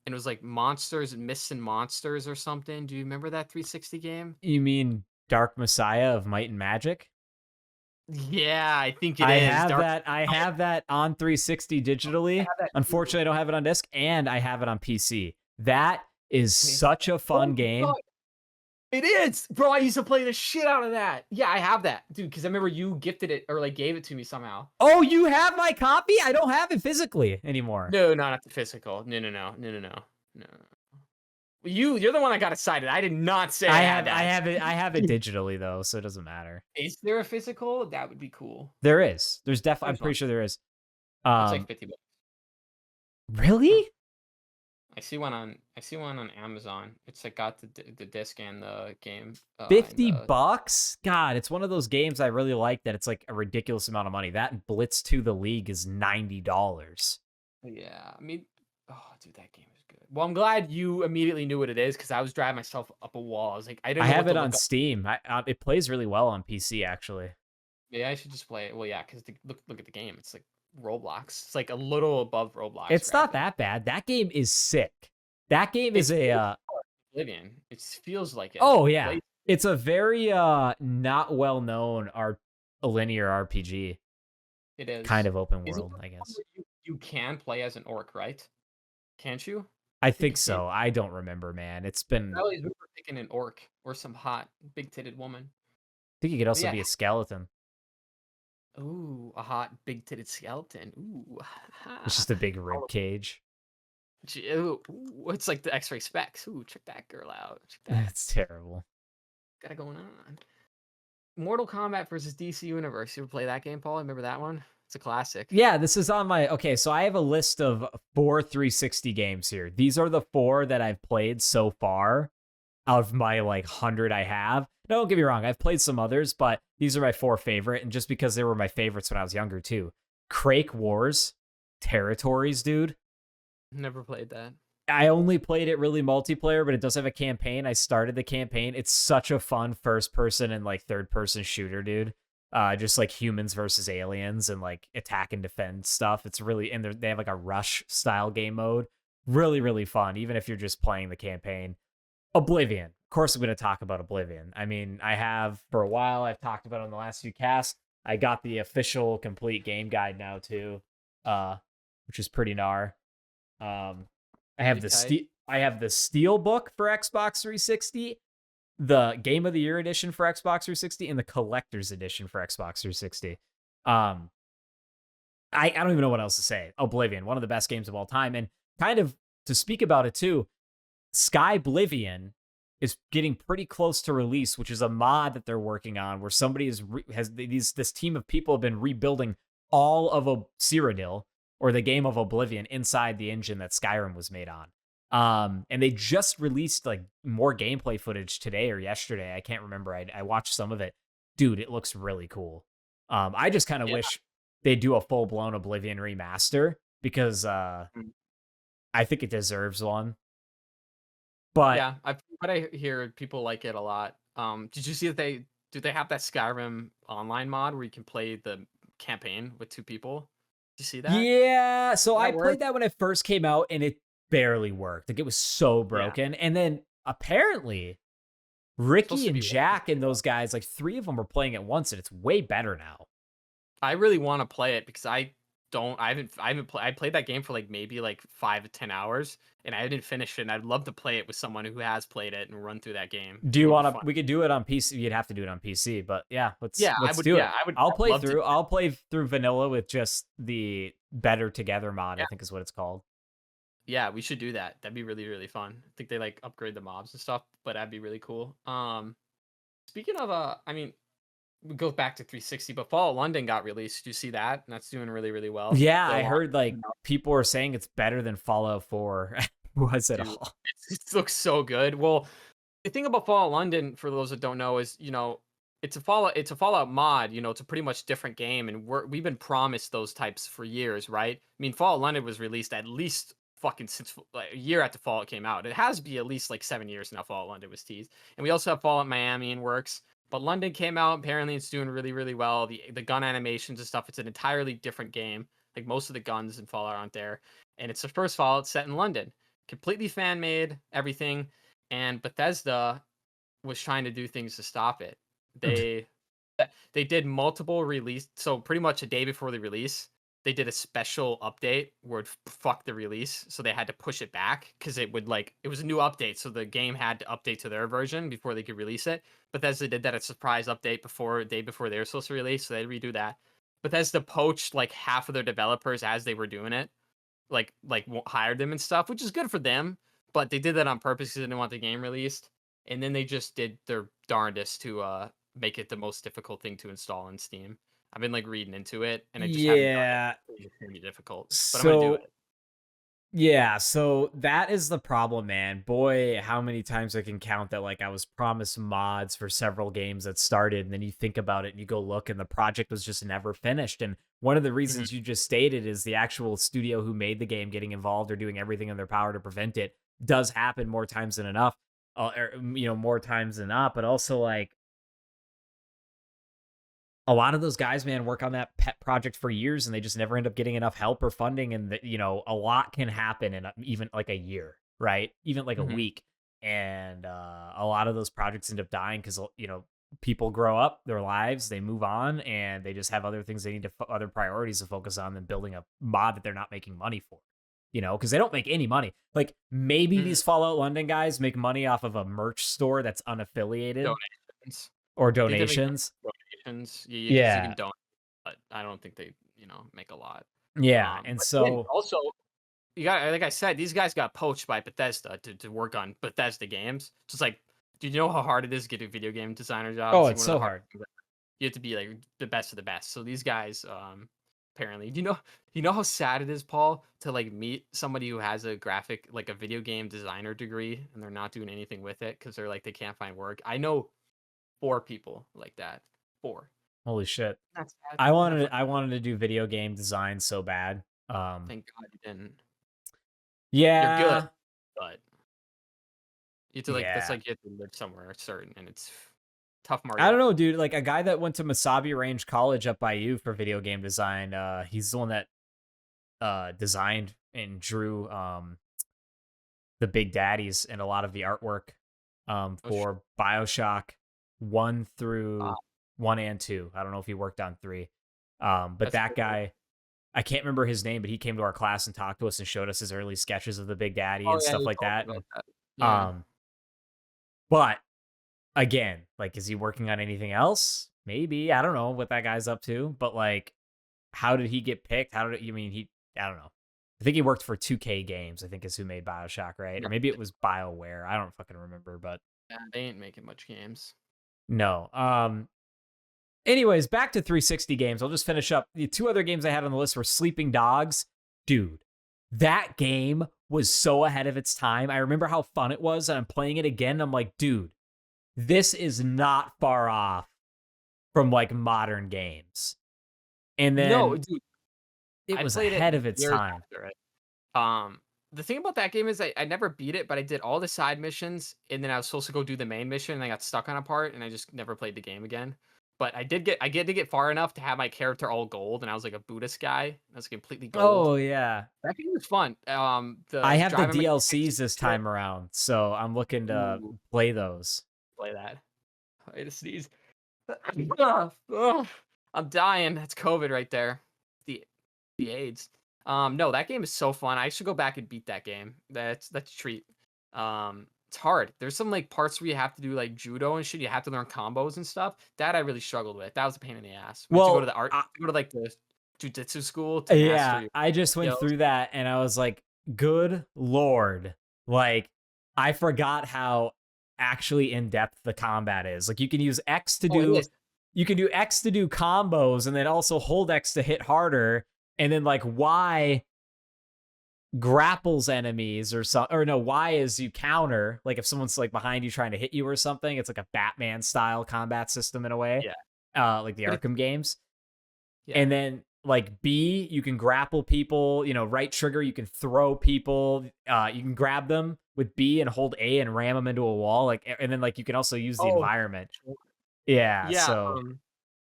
And it was like monsters, myths and monsters or something. Do you remember that 360 game? You mean Dark Messiah of Might and Magic? Yeah, I think it I is. have Dark. that. I have that on 360 digitally. have that too. Unfortunately, I don't have it on disc, and I have it on PC. That is Okay. such a fun Oh my game. God. It is, bro. I used to play the shit out of that. Yeah, I have that, dude. Because I remember you gifted it or like gave it to me somehow. Oh, you have my copy? I don't have it physically anymore. No, not the physical. No. You're the one that got excited. I did not say I I had have I that. have it I have it digitally though, so it doesn't matter. Is there a physical? That would be cool. There is. There's definitely. I'm There's one. pretty sure there is. It's like Um, 50 bucks. Huh. really? I see one on Amazon. It's like got the disc and the game and 50 the bucks? God, it's one of those games I really like that it's like a ridiculous amount of money. That and Blitz to the League is $90. yeah. I mean, oh dude, that game is good. Well, I'm glad you immediately knew what it is because I was driving myself up a wall. I was like, I I didn't know have what to it on look up. Steam. It plays really well on PC actually. Yeah, I should just play it. Well, yeah, because look at the game. It's like Roblox. It's like a little above Roblox It's not graphic. that bad. That game is sick. That game is It's a built for Oblivion. It feels like it. oh It yeah. plays. It's a very not well known a linear RPG, It kind is. of open Is it world, the I one guess. where you can play as an orc, right? Can't you? I I think think you can. so. I don't remember, man. It's been I always remember picking an orc or some hot big titted woman. I think it could But also yeah. be a skeleton. Ooh, a hot big titted skeleton. Ooh. It's just a big rib cage. Ooh, it's like the X-ray specs. Ooh, check that girl out. Check that. That's terrible. Got it going on. Mortal Kombat versus DC Universe. You ever play that game, Paul? Remember that one? It's a classic. Yeah, this is on my okay, so I have a list of 4 360 games here. These are the 4 that I've played so far out of my like 100 I have. Now, don't get me wrong, I've played some others, but these are my 4 favorite, and just because they were my favorites when I was younger too. Crake Wars, Territories, dude. Never played that. I only played it really multiplayer, but it does have a campaign. I started the campaign. It's such a fun first person and like third person shooter, dude. Just like humans versus aliens and like attack and defend stuff. It's really and they have like a rush style game mode. Really, really fun, even if you're just playing the campaign. Oblivion. Of course, I'm going to talk about Oblivion. I mean, I have for a while. I've talked about it in the last few casts. I got the official complete game guide now too, which is pretty gnar. I have I have the Steel Book for Xbox 360, the Game of the Year edition for Xbox 360, and the Collector's edition for Xbox 360. I don't even know what else to say. Oblivion, one of the best games of all time, and kind of to speak about it too. Skyblivion is getting pretty close to release, which is a mod that they're working on, where somebody this team of people have been rebuilding all of a Cyrodiil, or the game of Oblivion, inside the engine that Skyrim was made on. And they just released like more gameplay footage today or yesterday. I can't remember. I watched some of it. Dude, it looks really cool. I just kind of wish they do a full blown Oblivion remaster because I think it deserves one. But yeah, I hear people like it a lot. Did you see that they have that Skyrim online mod where you can play the campaign with 2 people? Did you see that? yeah, so I That work? played that when it first came out and it barely worked. Like it was so Yeah. broken. And then apparently Supposed Ricky to and be Jack and those guys, like 3 of them were playing it once and it's way better now. I really want to play it because I played that game for like maybe like 5 to 10 hours and I didn't finish it, and I'd love to play it with someone who has played it and run through that game. Do you It would be want to? fun. We could do it on PC. You'd have to do it on PC, but yeah, let's do it. I would I'll play love to through. do that. I'll play through vanilla with just the Better Together mod. I think is what it's called. Yeah, we should do that. That'd be really, really fun. I think they like upgrade the mobs and stuff, but that'd be really cool. Speaking of I mean, we go back to 360, but Fall of London got released. Did you see that? And that's doing really, really well. Yeah, I heard like people were saying it's better than Fallout 4. Was it Dude, all? it looks so good. Well, the thing about Fallout London, for those that don't know, is it's a Fallout mod. It's a pretty much different game, and we've been promised those types for years, right? I mean, Fallout London was released at least fucking since like a year after Fallout came out. It has to be at least like 7 years now. Fallout London was teased, and we also have Fallout Miami in works. But London came out. Apparently, it's doing really, really well. The gun animations and stuff. It's an entirely different game. Like most of the guns in Fallout aren't there, and it's the first Fallout set in London. Completely fan made, everything, and Bethesda was trying to do things to stop it. They did multiple release, so pretty much a day before the release, they did a special update where it fucked the release, so they had to push it back because it was a new update, so the game had to update to their version before they could release it. Bethesda did that a surprise update day before they were supposed to release, so they had to redo that. Bethesda poached like half of their developers as they were doing it, like hired them and stuff, which is good for them. but they did that on purpose because they didn't want the game released, and then they just did their darndest to make it the most difficult thing to install in Steam. I've been like reading into it, and I just haven't done it. Yeah. It's gonna be difficult, but I'm gonna do So it. yeah, so that is the problem, man. Boy, how many times I can count that like I was promised mods for several games that started, and then you think about it and you go look and the project was just never finished. And one of the Mhm. reasons you just stated is the actual studio who made the game getting involved or doing everything in their power to prevent it does happen more times than enough. More times than not, but also like a lot of those guys, man, work on that pet project for years and they just never end up getting enough help or funding. And, a lot can happen in even like a year, right? Even like a Mhm. week. And a lot of those projects end up dying because, people grow up their lives, they move on, and they just have other things they need to, other priorities to focus on than building a mod that they're not making money for. Because they don't make any money. Like maybe Mhm. these Fallout London guys make money off of a merch store that's unaffiliated Donations. or I think they make donations. donations. Yeah, because you can Yeah. donate, but I don't think they, make a lot. Yeah. And But then so also you got like I said, these guys got poached by Bethesda to work on Bethesda games. Just like, do you know how hard it is to get a video game designer job? oh, It's like it's one of the so hard hard. things. You have to be like the best of the best. So these guys, apparently, do you know how sad it is, Paul, to like meet somebody who has a graphic, like a video game designer degree, and they're not doing anything with it because they're like they can't find work. I know 4 people like that. Four. Holy shit. That's sad. I Isn't that wanted fucking I wanted to do video game design so bad. thank God you didn't. You're good, Yeah. but you have to like that's Yeah. like you have to live somewhere certain, and it's tough I don't market. know, dude. Like a guy that went to Masabi Range College up by you for video game design. He's the one that designed and drew the Big Daddies and a lot of the artwork Oh shit. for BioShock 1 and 2. I don't know if he worked on 3. But That's that cool. guy, I can't remember his name, but he came to our class and talked to us and showed us his early sketches of the Big Daddy Oh and yeah, stuff you like told that. me about And that. Yeah. um, but again, like, is he working on anything else? Maybe. I don't know what that guy's up to, but like, how did he get picked? I don't know. I think he worked for 2K Games, I think is who made BioShock, right? Or No, maybe it was BioWare. I don't fucking remember, but yeah, they ain't making much games. no. Anyways, back to 360 games. I'll just finish up. The two other games I had on the list were Sleeping Dogs. Dude, that game was so ahead of its time. I remember how fun it was, and I'm playing it again. And I'm like, dude, this is not far off from like modern games. And No, then dude, it I was played it ahead of its years time. after it. Um, the thing about that game is I never beat it, but I did all the side missions, and then I was supposed to go do the main mission, and I got stuck on a part, and I just never played the game again. But I get to get far enough to have my character all gold, and I was like a Buddhist guy. I was completely gold. Oh, yeah. That game was fun. I The have the driving DLCs mechanics this shit. time around, so I'm looking to Ooh, play those. play that. I had to sneeze. Ugh, I'm dying. That's COVID right there. The the AIDS. No, that game is so fun. I should go back and beat that game. That's a treat. It's hard. There's some like parts where you have to do like judo and shit. You have to learn combos and stuff. That I really struggled with. That was a pain in the ass. We have to go to Well, the art. I, Go to like the jujitsu school to master yeah, your I just went skills. through that and I was like, good lord. Like, I forgot how actually in depth the combat is. Like, Oh, it is. you can do X to do combos and then also hold X to hit harder. And then like Y grapples enemies or so, or no, Y is you counter. Like if someone's like behind you trying to hit you or something, it's like a Batman style combat system in a way. Yeah, Like the but it's Arkham games. yeah. And then like B, you can grapple people, right trigger, you can throw people, you can grab them with B and hold A and ram them into a wall. Like, and then like you can also use the Oh, environment. Yeah. yeah. So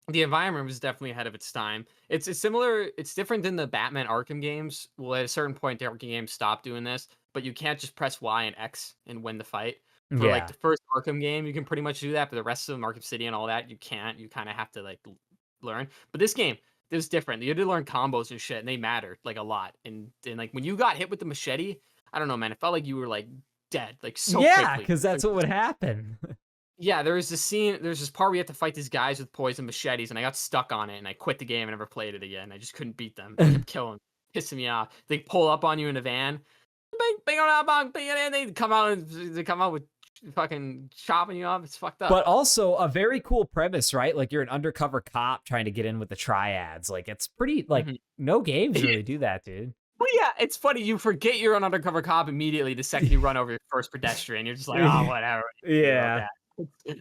The environment was definitely ahead of its time. It's similar. It's different than the Batman Arkham games. Well, at a certain point, the Arkham games stopped doing this, but you can't just press Y and X and win the fight. For like yeah. the first Arkham game, you can pretty much do that, but the rest of them, Arkham City and all that, you can't. You kind of have to like learn. But this game, it was different. You had to learn combos and shit, and they mattered like a lot. And like when you got hit with the machete, I don't know, man. It felt like you were like dead, like so Yeah, quickly. because that's what would happen. Yeah, there's this part where you have to fight these guys with poison machetes, and I got stuck on it, and I quit the game and never played it again. I just couldn't beat them. They kept killing, pissing me off. They pull up on you in a van. and they come out with fucking chopping you up. It's fucked up. But also a very cool premise, right? Like you're an undercover cop trying to get in with the triads. Like it's pretty like no games really do that, dude. Well, yeah, it's funny. You forget you're an undercover cop immediately the second you run over your first pedestrian. You're just like, oh, whatever. Yeah.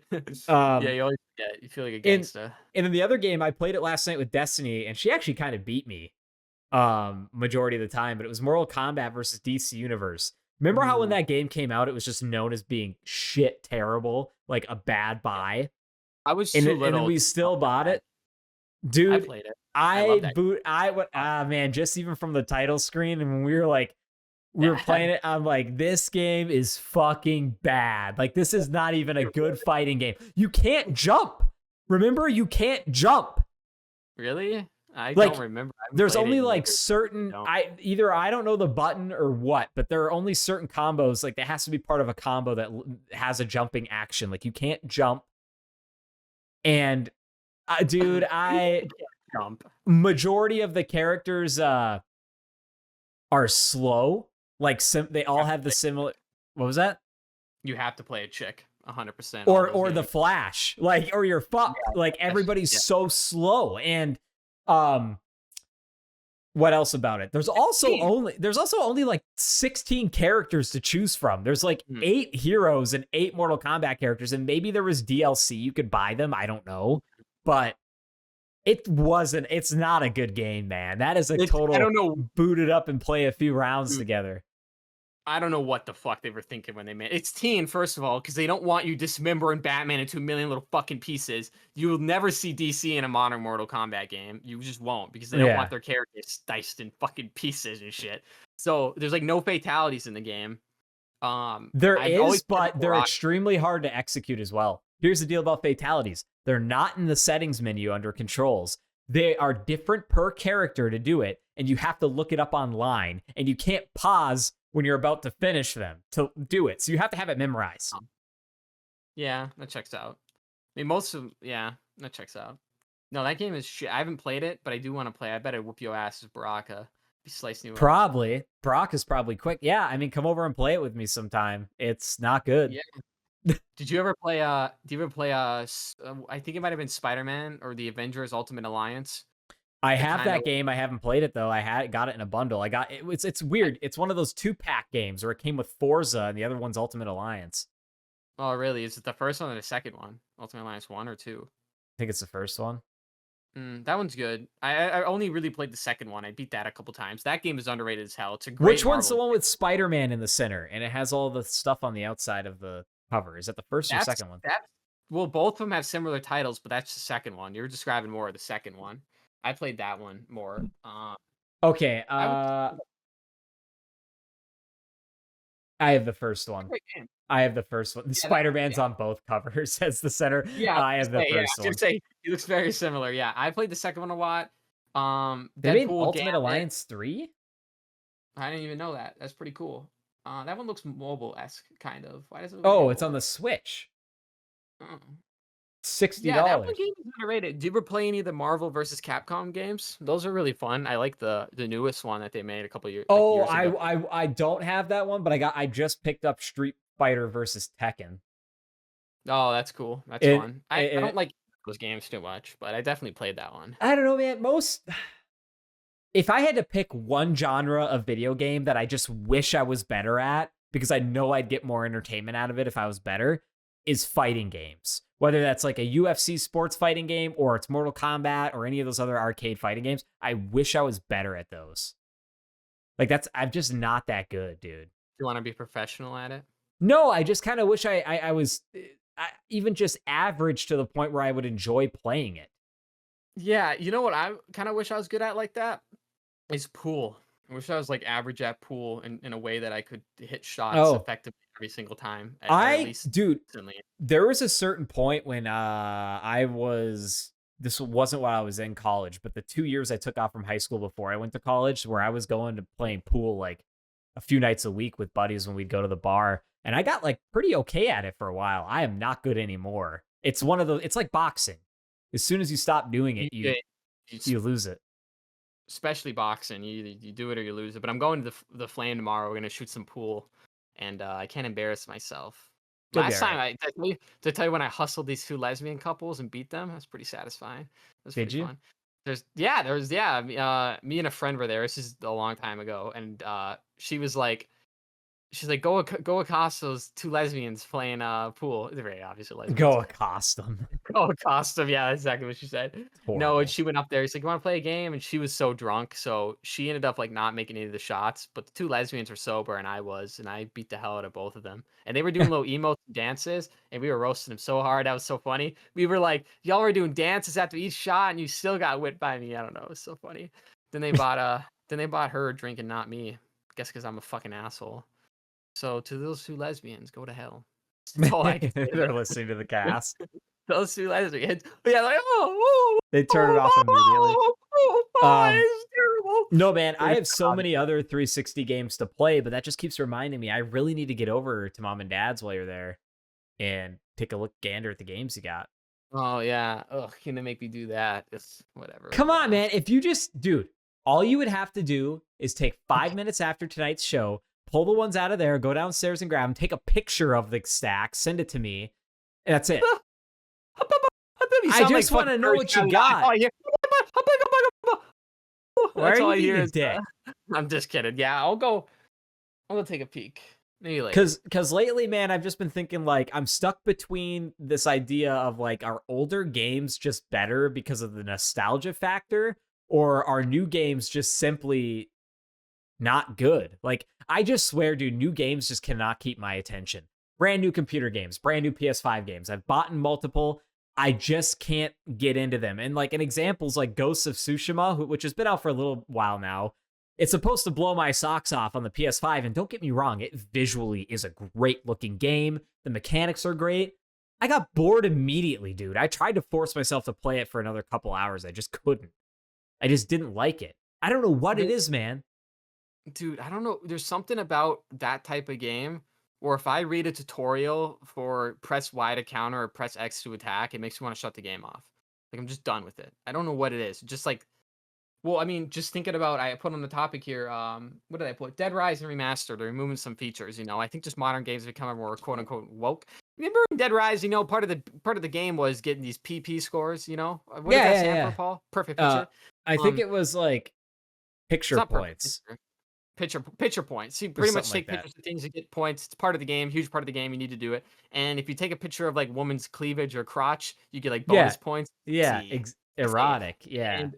Yeah, you always forget. You feel like a gangster. And in the other game, I played it last night with Destiny, and she actually kind of beat me majority of the time, but it was Mortal Kombat versus DC Universe. Remember how when that game came out, it was just known as being shit terrible, like a bad buy? I was too little. And then we still bought it. Dude, I played it. Man, just even from the title screen, and when we were playing it, I'm like, this game is fucking bad. Like, this is not even a good fighting game. You can't jump. Remember, you can't jump. Really? I don't remember. There's only like certain, I don't know the button or what, but there are only certain combos. Like, that has to be part of a combo that has a jumping action. Like, you can't jump. And dude, majority of the characters are slow. Like they all have the similar. What was that? You have to play a chick 100%. Or the Flash, like, or you're fucked. Yeah, like everybody's so slow. And what else about it? There's also only like 16 characters to choose from. There's like 8 heroes and 8 Mortal Kombat characters, and maybe there was DLC you could buy them. I don't know, but it's not a good game, man. That is a total I don't know, boot it up and play a few rounds together. I don't know what the fuck they were thinking when they made it. It's teen, first of all, because they don't want you dismembering Batman into a million little fucking pieces. You will never see DC in a modern Mortal Kombat game. You just won't, because they don't want their characters diced in fucking pieces and shit. So there's like no fatalities in the game. There is, but they're extremely hard to execute as well. Here's the deal about fatalities. They're not in the settings menu under controls. They are different per character to do it, and you have to look it up online, and you can't pause when you're about to finish them to do it. So you have to have it memorized. Yeah, that checks out. I mean, that checks out. No, that game is shit. I haven't played it, but I do want to play. I bet I whoop your ass as Baraka. Be slicing you up. Probably. Baraka's probably quick. Yeah, I mean, come over and play it with me sometime. It's not good. Yeah. Did you ever play I think it might have been Spider-Man or the Avengers Ultimate Alliance? I have that game. I haven't played it though. Got it in a bundle. It's weird. It's one of those 2-pack games where it came with Forza and the other one's Ultimate Alliance. Oh, really? Is it the first one or the second one? Ultimate Alliance 1 or 2? I think it's the first one. That one's good. I only really played the second one. I beat that a couple times. That game is underrated as hell. It's a great Which one's the one with Spider-Man in the center and it has all the stuff on the outside of the cover? Is that the first or second one? Well, both of them have similar titles, but that's the second one. You're describing more of the second one. I played that one more. Okay. I have the first one. I have the first one. Spider-Man's on both covers as the center. Yeah, I have the first one. He looks very similar. Yeah, I played the second one a lot. They made Ultimate Alliance 3? I didn't even know that. That's pretty cool. That one looks mobile-esque, kind of. Why does it look Oh, it's on the Switch. Oh. $60. Yeah, that one game is underrated. Do you ever play any of the Marvel versus Capcom games? Those are really fun. I like the newest one that they made a couple years. Oh, years ago. I don't have that one, but I just picked up Street Fighter versus Tekken. Oh, that's cool. That's fun. I don't like those games too much, but I definitely played that one. I don't know, man. If I had to pick one genre of video game that I just wish I was better at, because I know I'd get more entertainment out of it if I was better, is fighting games. Whether that's like a UFC sports fighting game or it's Mortal Kombat or any of those other arcade fighting games, I wish I was better at those. Like I'm just not that good, dude. You want to be professional at it? No, I just kind of wish I was even just average to the point where I would enjoy playing it. Yeah, you know what I kind of wish I was good at like that? Is pool. I wish I was like average at pool in a way that I could hit shots effectively every single time. There was a certain point when this wasn't while I was in college, but the 2 years I took off from high school before I went to college, where I was going to playing pool like a few nights a week with buddies when we'd go to the bar, and I got like pretty okay at it for a while. I am not good anymore. It's one of those. It's like boxing. As soon as you stop doing it, you lose it. especially boxing. You do it or you lose it. But I'm going to the Flame tomorrow. We're gonna shoot some pool, and I can't embarrass myself. You'll be Last all time right. to tell you when I hustled these two lesbian couples and beat them, that's pretty satisfying. It was Did pretty you? fun. Me and a friend were there. This is a long time ago, and she's like, go accost those two lesbians playing pool. They're very obviously lesbians. Go accost them. Oh, costume. Yeah, that's exactly what she said. No, and Horrible. she went up there. He's like, "You want to play a game?" And she was so drunk, so she ended up like not making any of the shots. But the two lesbians were sober, and I beat the hell out of both of them. And they were doing little emotes and dances, and we were roasting them so hard. That was so funny. We were like, "Y'all were doing dances after each shot, and you still got whipped by me." I don't know. It was so funny. Then they bought her a drink and not me. Guess because I'm a fucking asshole. So to those two lesbians, go to hell. That's all I can They're say. listening to the cast. Those two lesbians. Yeah, like, oh, They turn it off immediately. it's terrible. No, man, I There's have so many other 360 games to play, but that just keeps reminding me I really need to get over to mom and dad's while you're there and take a look gander at the games you got. Oh yeah. Ugh, gonna make me do that. It's whatever. Come on, Yeah. man. If you just, dude, all you would have to do is take 5 minutes after tonight's show, pull the ones out of there, go downstairs and grab them, take a picture of the stack, send it to me, and that's it. I just want to know what you got. Why That's are all you I being hear. a dick? I'm just kidding. Yeah, I'll go take a peek. Maybe later. Because lately, man, I've just been thinking like I'm stuck between this idea of like are older games just better because of the nostalgia factor, or are new games just simply not good? Like I just swear, dude, new games just cannot keep my attention. Brand new computer games, brand new PS5 games. I've bought in multiple. I just can't get into them. And like an example's like Ghosts of Tsushima, which has been out for a little while now. It's supposed to blow my socks off on the PS5, and don't get me wrong, it visually is a great looking game. The mechanics are great. I got bored immediately, dude. I tried to force myself to play it for another couple hours. I just couldn't. I just didn't like it. I don't know what it is, man. Dude, I don't know. There's something about that type of game where if I read a tutorial for press Y to counter or press X to attack, it makes me want to shut the game off. Like I'm just done with it. I don't know what it is. Just like, well, I mean, just thinking about, I put on the topic here. What did I put? Dead Rising Remastered. They're removing some features. I think just modern games have become more quote unquote woke. Remember in Dead Rise, part of the game was getting these PP scores. What does that stand for, Paul? Perfect picture. I think it was like It's picture not perfect points. picture. Picture points. You pretty much something take like that. pictures of things to get points. It's part of the game, huge part of the game. You need to do it. And if you take a picture of like woman's cleavage or crotch, you get like bonus points. Yeah, See, erotic. Yeah. and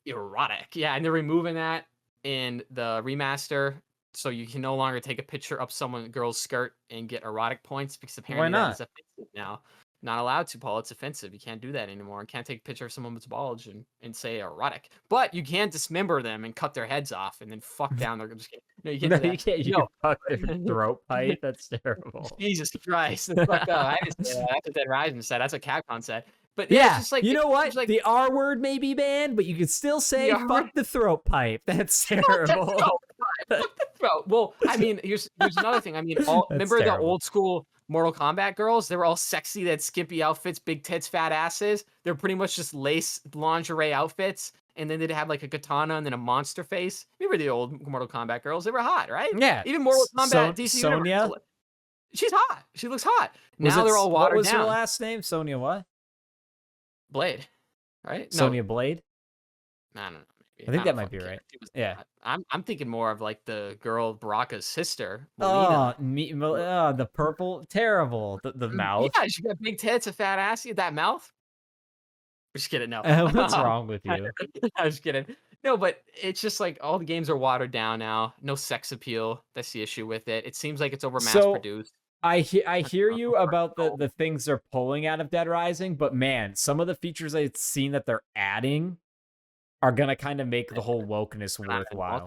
erotic. Yeah, and they're removing that in the remaster, so you can no longer take a picture of someone girl's skirt and get erotic points because apparently that is offensive now. Not allowed to, Paul. It's offensive. You can't do that anymore. You can't take a picture of someone's bulge and say erotic. But you can dismember them and cut their heads off and then fuck down their. Just kidding. No, you can't No, do that. you can't. You No. can fuck their throat pipe. That's terrible. Jesus Christ. That's fucked up. I didn't say that. That's what Dead Rising said. That's what Capcom said. But yeah, it's just like, you know what? like the R word may be banned, but you can still say R fuck word? the throat pipe. That's terrible. Well, I mean, here's another thing. I mean, remember the old school Mortal Kombat girls? They were all sexy, they had skimpy outfits, big tits, fat asses. They're pretty much just lace lingerie outfits, and then they'd have like a katana and then a monster face. Remember the old Mortal Kombat girls? They were hot, right? Yeah. Even Mortal Kombat DC Sonya? Universe. She's hot. She looks hot. Now they're all watered down. What was her last name? Sonya what? Blade, right? Sonya Blade? I don't know. I think that might be right. Yeah. I'm thinking more of like the girl Baraka's sister, Melina. The purple, terrible. The mouth. Yeah, she got big tits, a fat ass. That mouth. Just kidding. No. What's wrong with you? I was kidding. No, but it's just like all the games are watered down now. No sex appeal. That's the issue with it. It seems like it's over mass produced. I hear you about the things they're pulling out of Dead Rising, but man, some of the features I've seen that they're adding are gonna kind of make the whole wokeness worthwhile.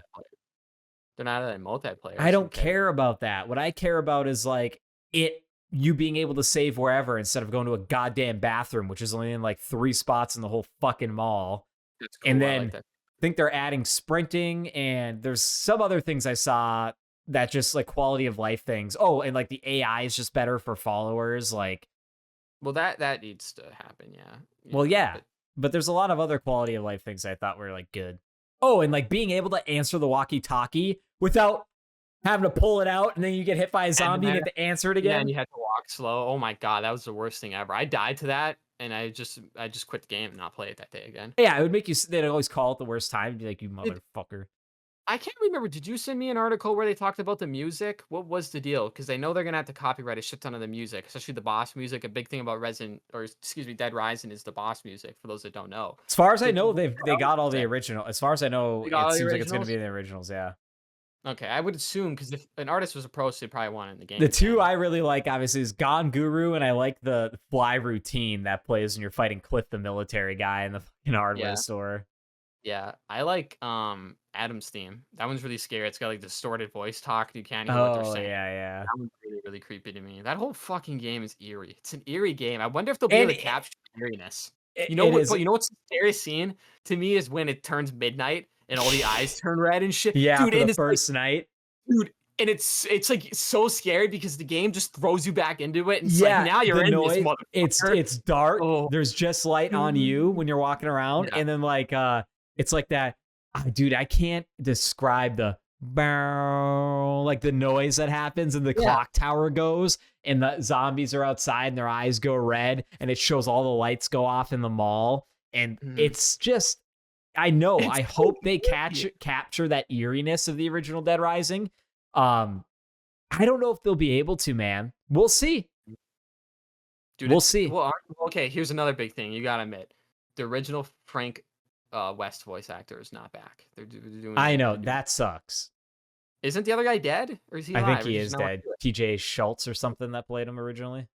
They're not in multiplayer. I don't care about that. What I care about is like you being able to save wherever instead of going to a goddamn bathroom, which is only in like 3 spots in the whole fucking mall. That's cool. And then I think they're adding sprinting, and there's some other things I saw that just like quality of life things. Oh, and like the AI is just better for followers. Like, well, that needs to happen. Yeah. Well, yeah. But there's a lot of other quality of life things I thought were like good. Oh, and like being able to answer the walkie-talkie without having to pull it out, and then you get hit by a And zombie and then you have to answer it yeah, and again. you had to walk slow. Oh my god, that was the worst thing ever. I died to that, and I just quit the game and not play it that day again. Yeah, it would make you. They'd always call it the worst time. And be like, "You Did motherfucker." I can't remember, did you send me an article where they talked about the music? What was the deal? Because they know they're gonna have to copyright a shit ton of the music, especially the boss music. A big thing about Resident or excuse me, Dead Rising is the boss music, for those that don't know. As far as I Did know, what they else got all was the it? original. As far as I know, They got it all the seems like it's going to originals? be in the originals. Yeah. Okay, I would assume because if an artist was a pro, so they probably want it in the The game two again. I really like, obviously, is Gone Guru, and I like the fly routine that plays when you're fighting Cliff, the military guy, in the fucking hardware Yeah. store. Yeah, I like, Adam's theme. That one's really scary. It's got, like, distorted voice talk, you can't hear what they're Oh saying. yeah, yeah. That one's really, really creepy to me. That whole fucking game is eerie. It's an eerie game. I wonder if they'll be And able to capture eeriness. it is, You know what's the scariest scene to me is when it turns midnight and all the eyes turn red and shit. yeah, Dude, for the and it's like first night. dude, and it's, like, so scary because the game just throws you back into it, and it's like, Yeah, now you're the in this noise. motherfucker. It's dark. Oh. There's just light on you when you're walking around, Yeah. and then like it's like that. Dude, I can't describe the bow, like the noise that happens, and the Yeah. clock tower goes, and the zombies are outside, and their eyes go red, and it shows all the lights go off in the mall, and Mhm. it's just. I know. It's I so hope they creepy. capture that eeriness of the original Dead Rising. Um, I don't know if they'll be able to, man. We'll see. Dude, We'll it's see. okay, here's another big thing you gotta admit. The original Frank, West voice actor is not back. They're doing I know they're doing that sucks. Isn't the other guy dead? Or is he I think alive? Or he he just is not wanna dead. do it? TJ Schultz or something that played him originally.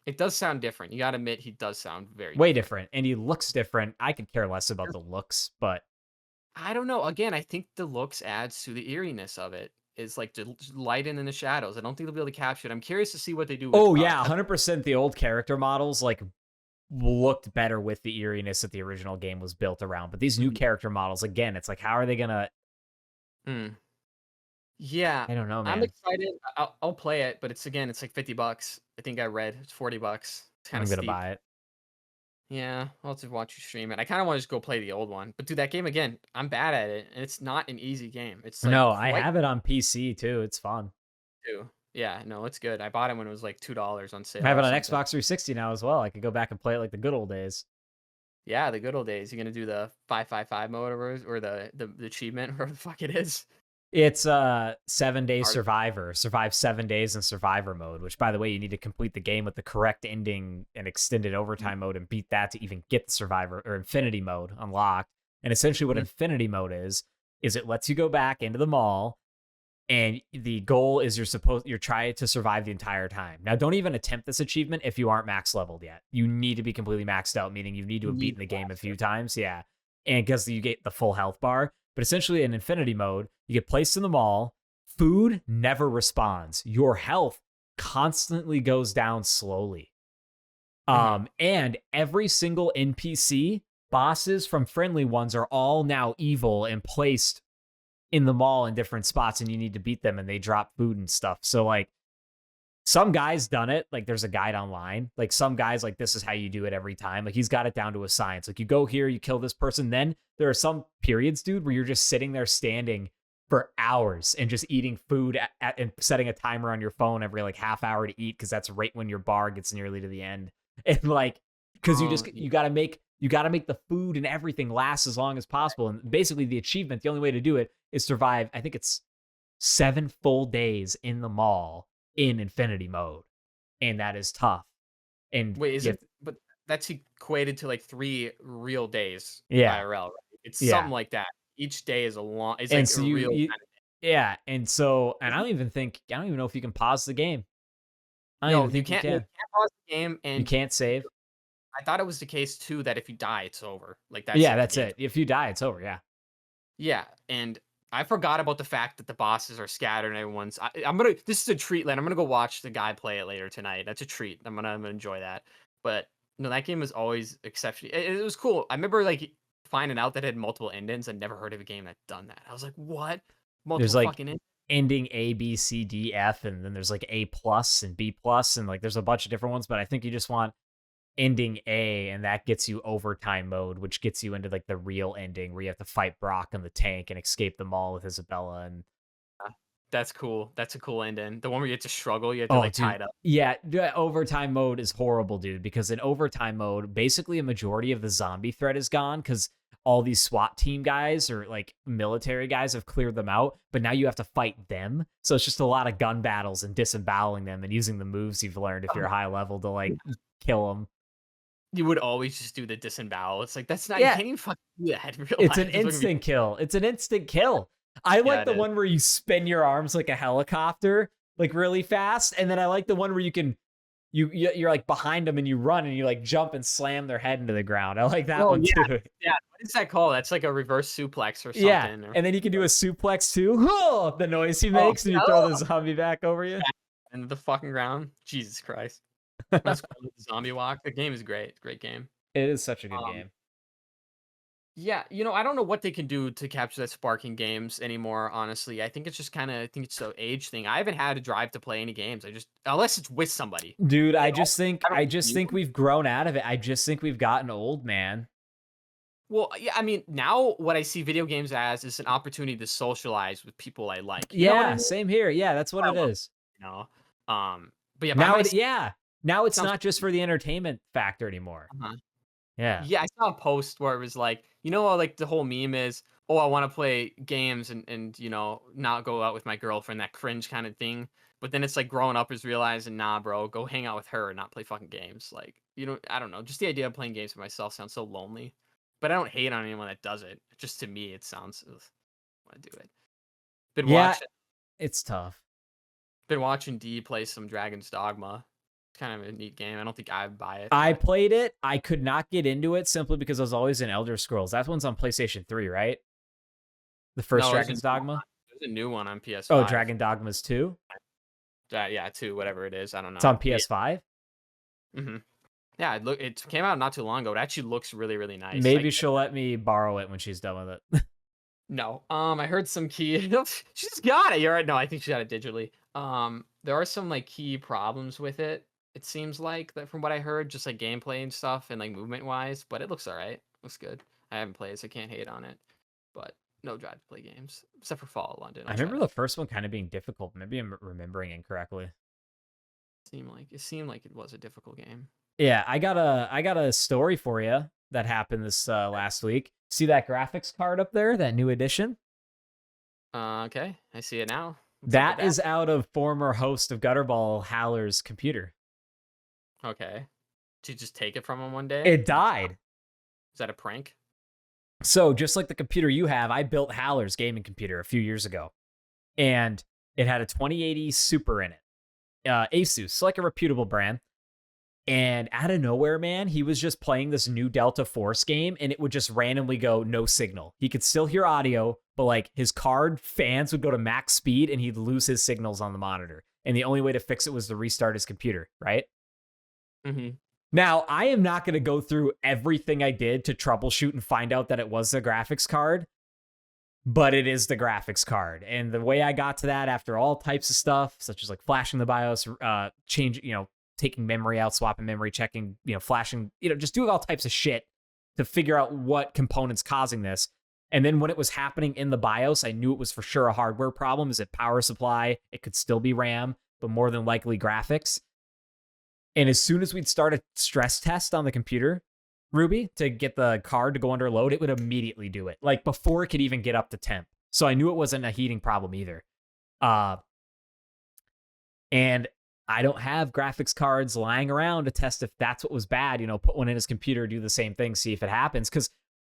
It does sound different. You gotta admit he does sound very Way different. different. And he looks different. I could care less about the looks, but I don't know, again, I think the looks adds to the eeriness of it. It's like the light in the shadows. I don't think they'll be able to capture it. I'm curious to see what they do with, oh yeah, 100% the old character models like looked better with the eeriness that the original game was built around. But these new Mhm. character models, again, it's like how are they gonna Mm. Yeah, I don't know, I'm man. excited. I'll play it, but it's like $50. I think I read it's $40. It's kinda I'm gonna steep. buy it. Yeah, I'll have to watch you stream it. I kinda wanna just go play the old one, but dude, that game again, I'm bad at it, and it's not an easy game. It's, like, No, I quite have it on PC too. It's fun. too. Yeah, no, it's good. I bought it when it was, like, $2 on I sale have or it on something. Xbox 360 now as well. I could go back and play it like the good old days. Yeah, the good old days. You gonna do the 555 mode or the achievement, whatever the fuck it is? It's 7 day Hard survivor. Survive 7 days in survivor mode, which by the way, you need to complete the game with the correct ending and extended overtime mode and beat that to even get the survivor or infinity mode unlocked. And essentially what Mhm. infinity mode is it lets you go back into the mall and the goal is you're trying to survive the entire time. Now don't even attempt this achievement if you aren't max leveled yet. You need to be completely maxed out, meaning you need to You have need beaten to the game a master few it. times. Yeah. And because you get the full health bar. But essentially in infinity mode, you get placed in the mall, food never responds. Your health constantly goes down slowly. Mhm. And every single NPC, bosses from friendly ones are all now evil and placed in the mall in different spots, and you need to beat them and they drop food and stuff. So like some guys done it, like there's a guide online. Like some guys like this is how you do it every time. Like he's got it down to a science. Like you go here, you kill this person. Then there are some periods, dude, where you're just sitting there standing for hours and just eating food and setting a timer on your phone every like half hour to eat because that's right when your bar gets nearly to the end. And like because Yeah. you gotta make the food and everything last as long as possible. And basically the achievement, the only way to do it is survive. I think it's 7 full days in the mall in infinity mode, and that is tough. And Wait, is you it have but that's equated to, like, 3 real days yeah, IRL, right? It's yeah. something like that. Each day is And like a so real kind of yeah, and so and isn't I don't even know if you can pause the game. I don't no, even think you you can. can't pause the game, You and can't save. I thought it was the case too that if you die, it's over. Like, that's Yeah, it, the that's game's it. If you die, it's over. Yeah. yeah, and I forgot about the fact that the bosses are scattered and everyone's I'm gonna this is a treat, Len, I'm gonna go watch the guy play it later tonight. That's a treat. I'm gonna enjoy that. But, no, that game was always exceptionally it was cool. I remember, like, finding out that it had multiple endings. I'd never heard of a game that done that. I was like, "What? There's Multiple like fucking endings?" ending A, B, C, D, F, and then there's like A plus and B plus, and like there's a bunch of different ones. But I think you just want ending A, and that gets you overtime mode, which gets you into like the real ending where you have to fight Brock in the tank and escape the mall with Isabella. And That's cool. That's a cool ending. The one where you have to struggle, you have to oh, like tie dude, it up. yeah, overtime mode is horrible, dude. Because in overtime mode, basically a majority of the zombie threat is gone because all these SWAT team guys or like military guys have cleared them out, but now you have to fight them. So it's just a lot of gun battles and disemboweling them and using the moves you've learned if you're high level to like kill them. You would always just do the disembowel. It's like that's not you Yeah, can't even fucking do that in real it's life. an It's fucking instant kill. It's an instant kill. I yeah, like it the is. one where you spin your arms like a helicopter, like really fast, and then I like the one where you can you're like behind them and you run and you like jump and slam their head into the ground. I like that Oh one yeah, too. yeah. What is that called? That's like a reverse suplex or Yeah, something. Or and then you can do a suplex too. Oh, the noise he oh, makes and you throw the zombie back over you. into the fucking ground. Jesus Christ. That's cool. The zombie walk. The game is great. Great game. It is such a good Um, game. yeah, I don't know what they can do to capture that spark in games anymore, honestly. I think it's just I think it's an age thing. I haven't had a drive to play any games. I just unless it's with somebody. Dude, I I don't just think I don't I just use think them. we've grown out of it. I just think we've gotten old, man. Well, yeah, I mean, now what I see video games as is an opportunity to socialize with people I like. You know what I Yeah, mean? same here. Yeah, that's what I it love, is. you know. But yeah, by Now it myself yeah. Now it's sounds not just for the entertainment factor anymore. uh Yeah. Yeah, I saw a post where it was like, like the whole meme is, oh, I want to play games and not go out with my girlfriend, that cringe kind of thing. But then it's like growing up is realizing, nah, bro, go hang out with her and not play fucking games. Like, I don't know. Just the idea of playing games for myself sounds so lonely. But I don't hate on anyone that does it. Just to me, it sounds, ugh, I want to do it. Been Yeah, watching, it's tough. been watching D play some Dragon's Dogma. It's kind of a neat game. I don't think I'd buy it. I But played it. I could not get into it simply because I was always in Elder Scrolls. That one's on PlayStation 3, right? The first no, Dragon's Dogma? there's a new one on Oh, PS5. Dragon Dogmas 2? Yeah, two, whatever it is. I don't know. It's on PS5? Mm-hmm. Yeah, it came out not too long ago. It actually looks really, really nice. Maybe she'll let me borrow it when she's done with it. No. I heard some key. She's got it. You're right. No, I think she got it digitally. There are some like key problems with it. It seems like that from what I heard, just like gameplay and stuff and like movement wise. But it looks all right. Looks good. I haven't played, so I can't hate on it. But no drive to play games except for Fall of London. I remember the first one kind of being difficult. Maybe I'm remembering incorrectly. It seemed like it was a difficult game. Yeah, I got a story for you that happened this last week. See that graphics card up there, that new edition? Okay, I see it now. That is out of former host of Gutterball, Haller's computer. Okay. Did you just take it from him one day? It died. Is that a prank? So just like the computer you have, I built Haller's gaming computer a few years ago. And it had a 2080 Super in it. Asus, like a reputable brand. And out of nowhere, man, he was just playing this new Delta Force game and it would just randomly go no signal. He could still hear audio, but like his card fans would go to max speed and he'd lose his signals on the monitor. And the only way to fix it was to restart his computer, right? Mm-hmm. Now, I am not going to go through everything I did to troubleshoot and find out that it was the graphics card, but it is the graphics card. And the way I got to that after all types of stuff, such as like flashing the BIOS, taking memory out, swapping memory, checking, flashing, just doing all types of shit to figure out what component's causing this. And then when it was happening in the BIOS, I knew it was for sure a hardware problem. Is it power supply? It could still be RAM, but more than likely graphics. And as soon as we'd start a stress test on the computer, Ruby, to get the card to go under load, it would immediately do it, like before it could even get up to temp. So I knew it wasn't a heating problem either. And I don't have graphics cards lying around to test if that's what was bad. Put one in his computer, do the same thing, see if it happens. Because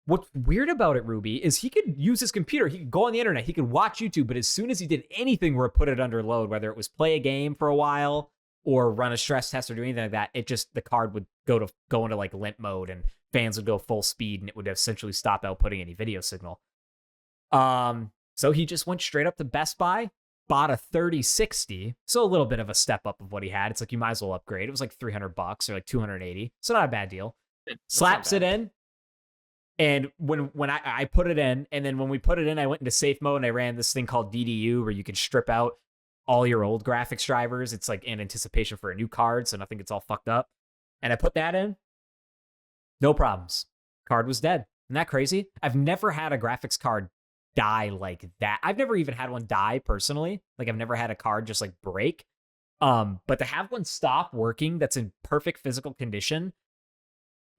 what's weird about it, Ruby, is he could use his computer. He could go on the internet. He could watch YouTube. But as soon as he did anything where it put it under load, whether it was play a game for a while or run a stress test or do anything like that, the card would go into like limp mode and fans would go full speed and it would essentially stop outputting any video signal. So he just went straight up to Best Buy, bought a 3060, so a little bit of a step up of what he had. It's like you might as well upgrade. It was like $300 or like $280, so not a bad deal. Slaps it in, and when I put it in, and then when we put it in, I went into safe mode and I ran this thing called DDU where you can strip out all your old graphics drivers. It's like in anticipation for a new card, so nothing gets all fucked up. And I put that in, No problems. Card was dead. Isn't that crazy? I've never had a graphics card die like that. I've never even had one die personally. Like I've never had a card just like break. But to have one stop working that's in perfect physical condition,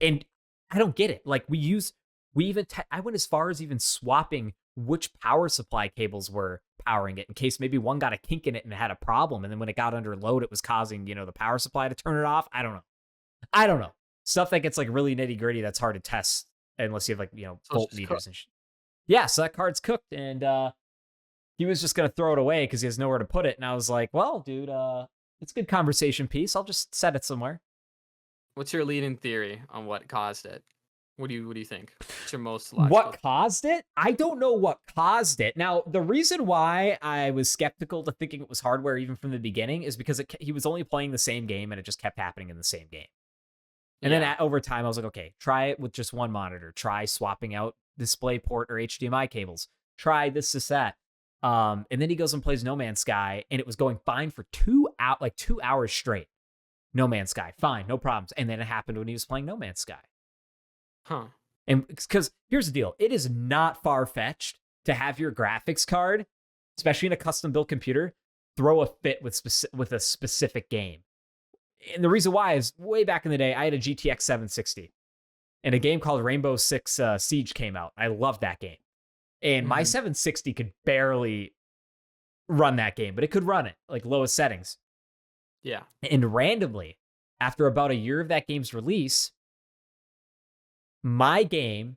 and I don't get it. Like I went as far as even swapping which power supply cables were powering it in case maybe one got a kink in it and had a problem. And then when it got under load, it was causing, the power supply to turn it off. I don't know. Stuff that gets like really nitty gritty that's hard to test unless you have like, So it's just voltmeters and shit. Yeah, so that card's cooked, and he was just gonna throw it away because he has nowhere to put it. And I was like, well, dude, it's a good conversation piece. I'll just set it somewhere. What's your leading theory on what caused it? What do you think? What's your most logical? What caused it? I don't know what caused it. Now, the reason why I was skeptical to thinking it was hardware even from the beginning is because he was only playing the same game and it just kept happening in the same game. And then over time, I was like, okay, try it with just one monitor. Try swapping out DisplayPort or HDMI cables. Try this, that. And then he goes and plays No Man's Sky, and it was going fine for 2 hours straight. No Man's Sky, fine, no problems. And then it happened when he was playing No Man's Sky. Huh. And because here's the deal, it is not far-fetched to have your graphics card, especially in a custom-built computer, throw a fit with a specific game. And the reason why is way back in the day, I had a GTX 760 and a game called Rainbow Six Siege came out. I loved that game. And my 760 could barely run that game, but it could run it, like lowest settings. Yeah. And randomly, after about a year of that game's release, my game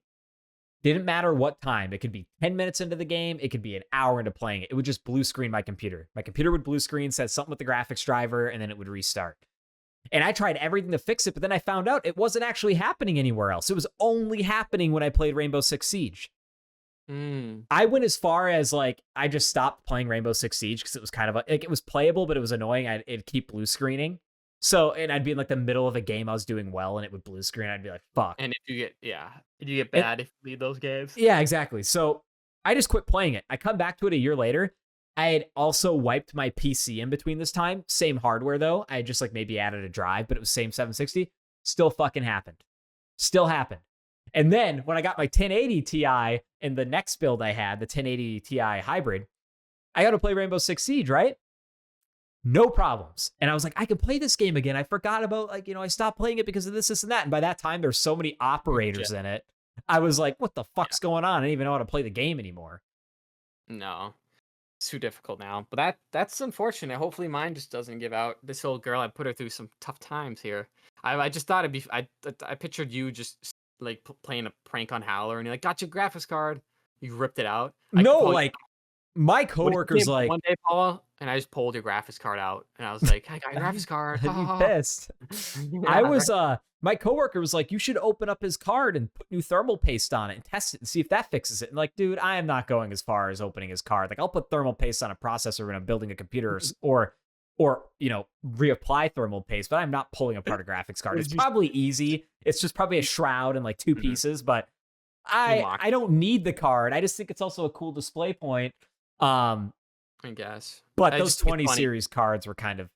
didn't matter what time. It could be 10 minutes into the game. It could be an hour into playing it. It would just blue screen my computer. My computer would blue screen, said something with the graphics driver, and then it would restart. And I tried everything to fix it, but then I found out it wasn't actually happening anywhere else. It was only happening when I played Rainbow Six Siege. I went as far as like, I just stopped playing Rainbow Six Siege because it was kind of like, it was playable, but it was annoying. It'd keep blue screening. So, and I'd be in like the middle of a game I was doing well and it would blue screen. I'd be like, fuck. And if you get bad if you lead those games. Yeah, exactly. So I just quit playing it. I come back to it a year later. I had also wiped my PC in between this time. Same hardware though. I just like maybe added a drive, but it was same 760. Still fucking happened. Still happened. And then when I got my 1080 Ti and the next build I had, the 1080 Ti hybrid, I got to play Rainbow Six Siege, right? No problems. And I was like, I can play this game again. I forgot about like, I stopped playing it because of this and that. And by that time, there's so many operators in it. I was like, what the fuck's going on? I didn't even know how to play the game anymore. No. It's too difficult now. But that's unfortunate. Hopefully mine just doesn't give out. This old girl, I put her through some tough times here. I just thought I pictured you just like playing a prank on Howler and you're like, got your graphics card. You ripped it out. My coworker's like, one day, Paul, and I just pulled your graphics card out and I was like, I got your graphics card. You pissed. My coworker was like, you should open up his card and put new thermal paste on it and test it and see if that fixes it. And like, dude, I am not going as far as opening his card. Like, I'll put thermal paste on a processor when I'm building a computer or reapply thermal paste, but I'm not pulling apart a graphics card. It's probably easy. It's just probably a shroud and like 2 pieces, but I don't need the card. I just think it's also a cool display point. I guess. But those 20 series cards were kind of,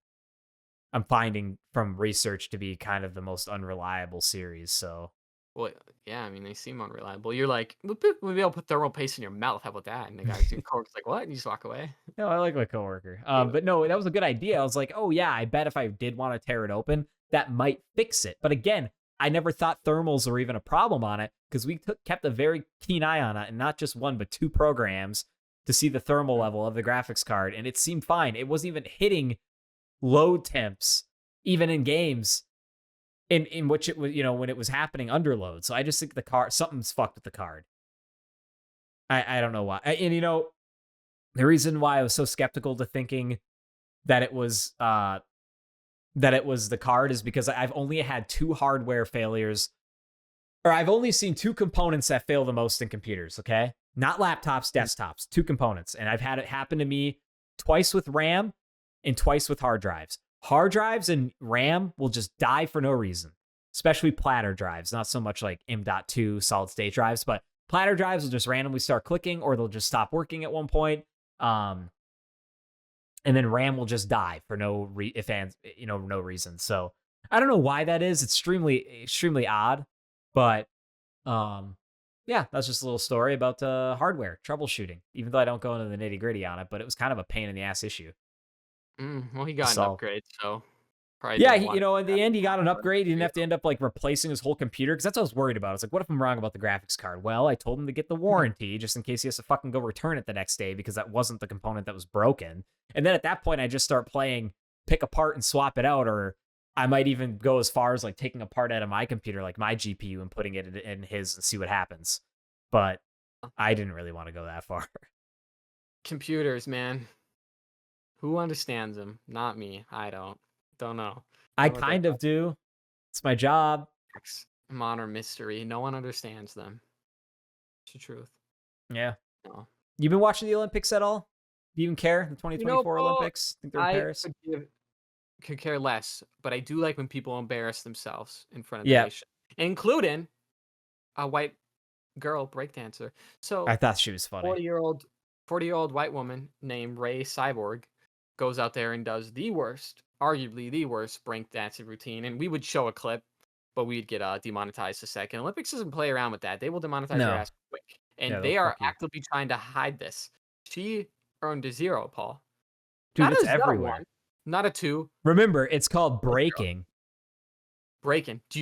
I'm finding from research to be kind of the most unreliable series. So, well, yeah, I mean, they seem unreliable. You're like, maybe I'll put thermal paste in your mouth. How about that? And the guy's like, what? And you just walk away. No, I like my coworker. But no, that was a good idea. I was like, oh yeah, I bet if I did want to tear it open, that might fix it. But again, I never thought thermals were even a problem on it because we kept a very keen eye on it, and not just one, but 2 programs to see the thermal level of the graphics card, and it seemed fine. It wasn't even hitting load temps, even in games in which it was, when it was happening under load. So I just think the card, something's fucked with the card. I don't know why. And the reason why I was so skeptical to thinking that it was the card is because I've only had 2 hardware failures, or I've only seen 2 components that fail the most in computers, okay? Not laptops, desktops, 2 components. And I've had it happen to me twice with RAM and twice with hard drives. Hard drives and RAM will just die for no reason, especially platter drives. Not so much like M.2 solid state drives, but platter drives will just randomly start clicking or they'll just stop working at one point. And then RAM will just die for no reason. So I don't know why that is. It's extremely odd. But yeah, that's just a little story about hardware troubleshooting. Even though I don't go into the nitty gritty on it, but it was kind of a pain in the ass issue Well, he got to an solve. upgrade, so probably Yeah, didn't want in the end, he got an to. upgrade. He didn't have to end up like replacing his whole computer because that's what I was worried about. It's like, what if I'm wrong about the graphics card? Well, I told him to get the warranty just in case he has to fucking go return it the next day because that wasn't the component that was broken. And then at that point, I just start playing pick apart and swap it out, or I might even go as far as like taking a part out of my computer, like my GPU, and putting it in his and see what happens. But I didn't really want to go that far. Computers, man. Who understands them? Not me. I don't know. I kind of do. It's my job. Modern mystery. No one understands them. It's the truth. Yeah. No. You been watching the Olympics at all? Do you even care? The 2024 Olympics? I think they're in Paris. Could care less, but I do like when people embarrass themselves in front of the nation, including a white girl breakdancer. So I thought she was funny. 40-year-old white woman named Ray Cyborg goes out there and does arguably the worst breakdancing routine. And we would show a clip, but we'd get demonetized a second. Olympics doesn't play around with that. They will demonetize your ass quick. And they are actively trying to hide this. She earned a 0, Paul. Dude, it's everywhere. 1, not a 2. Remember, it's called breaking. Breaking. Do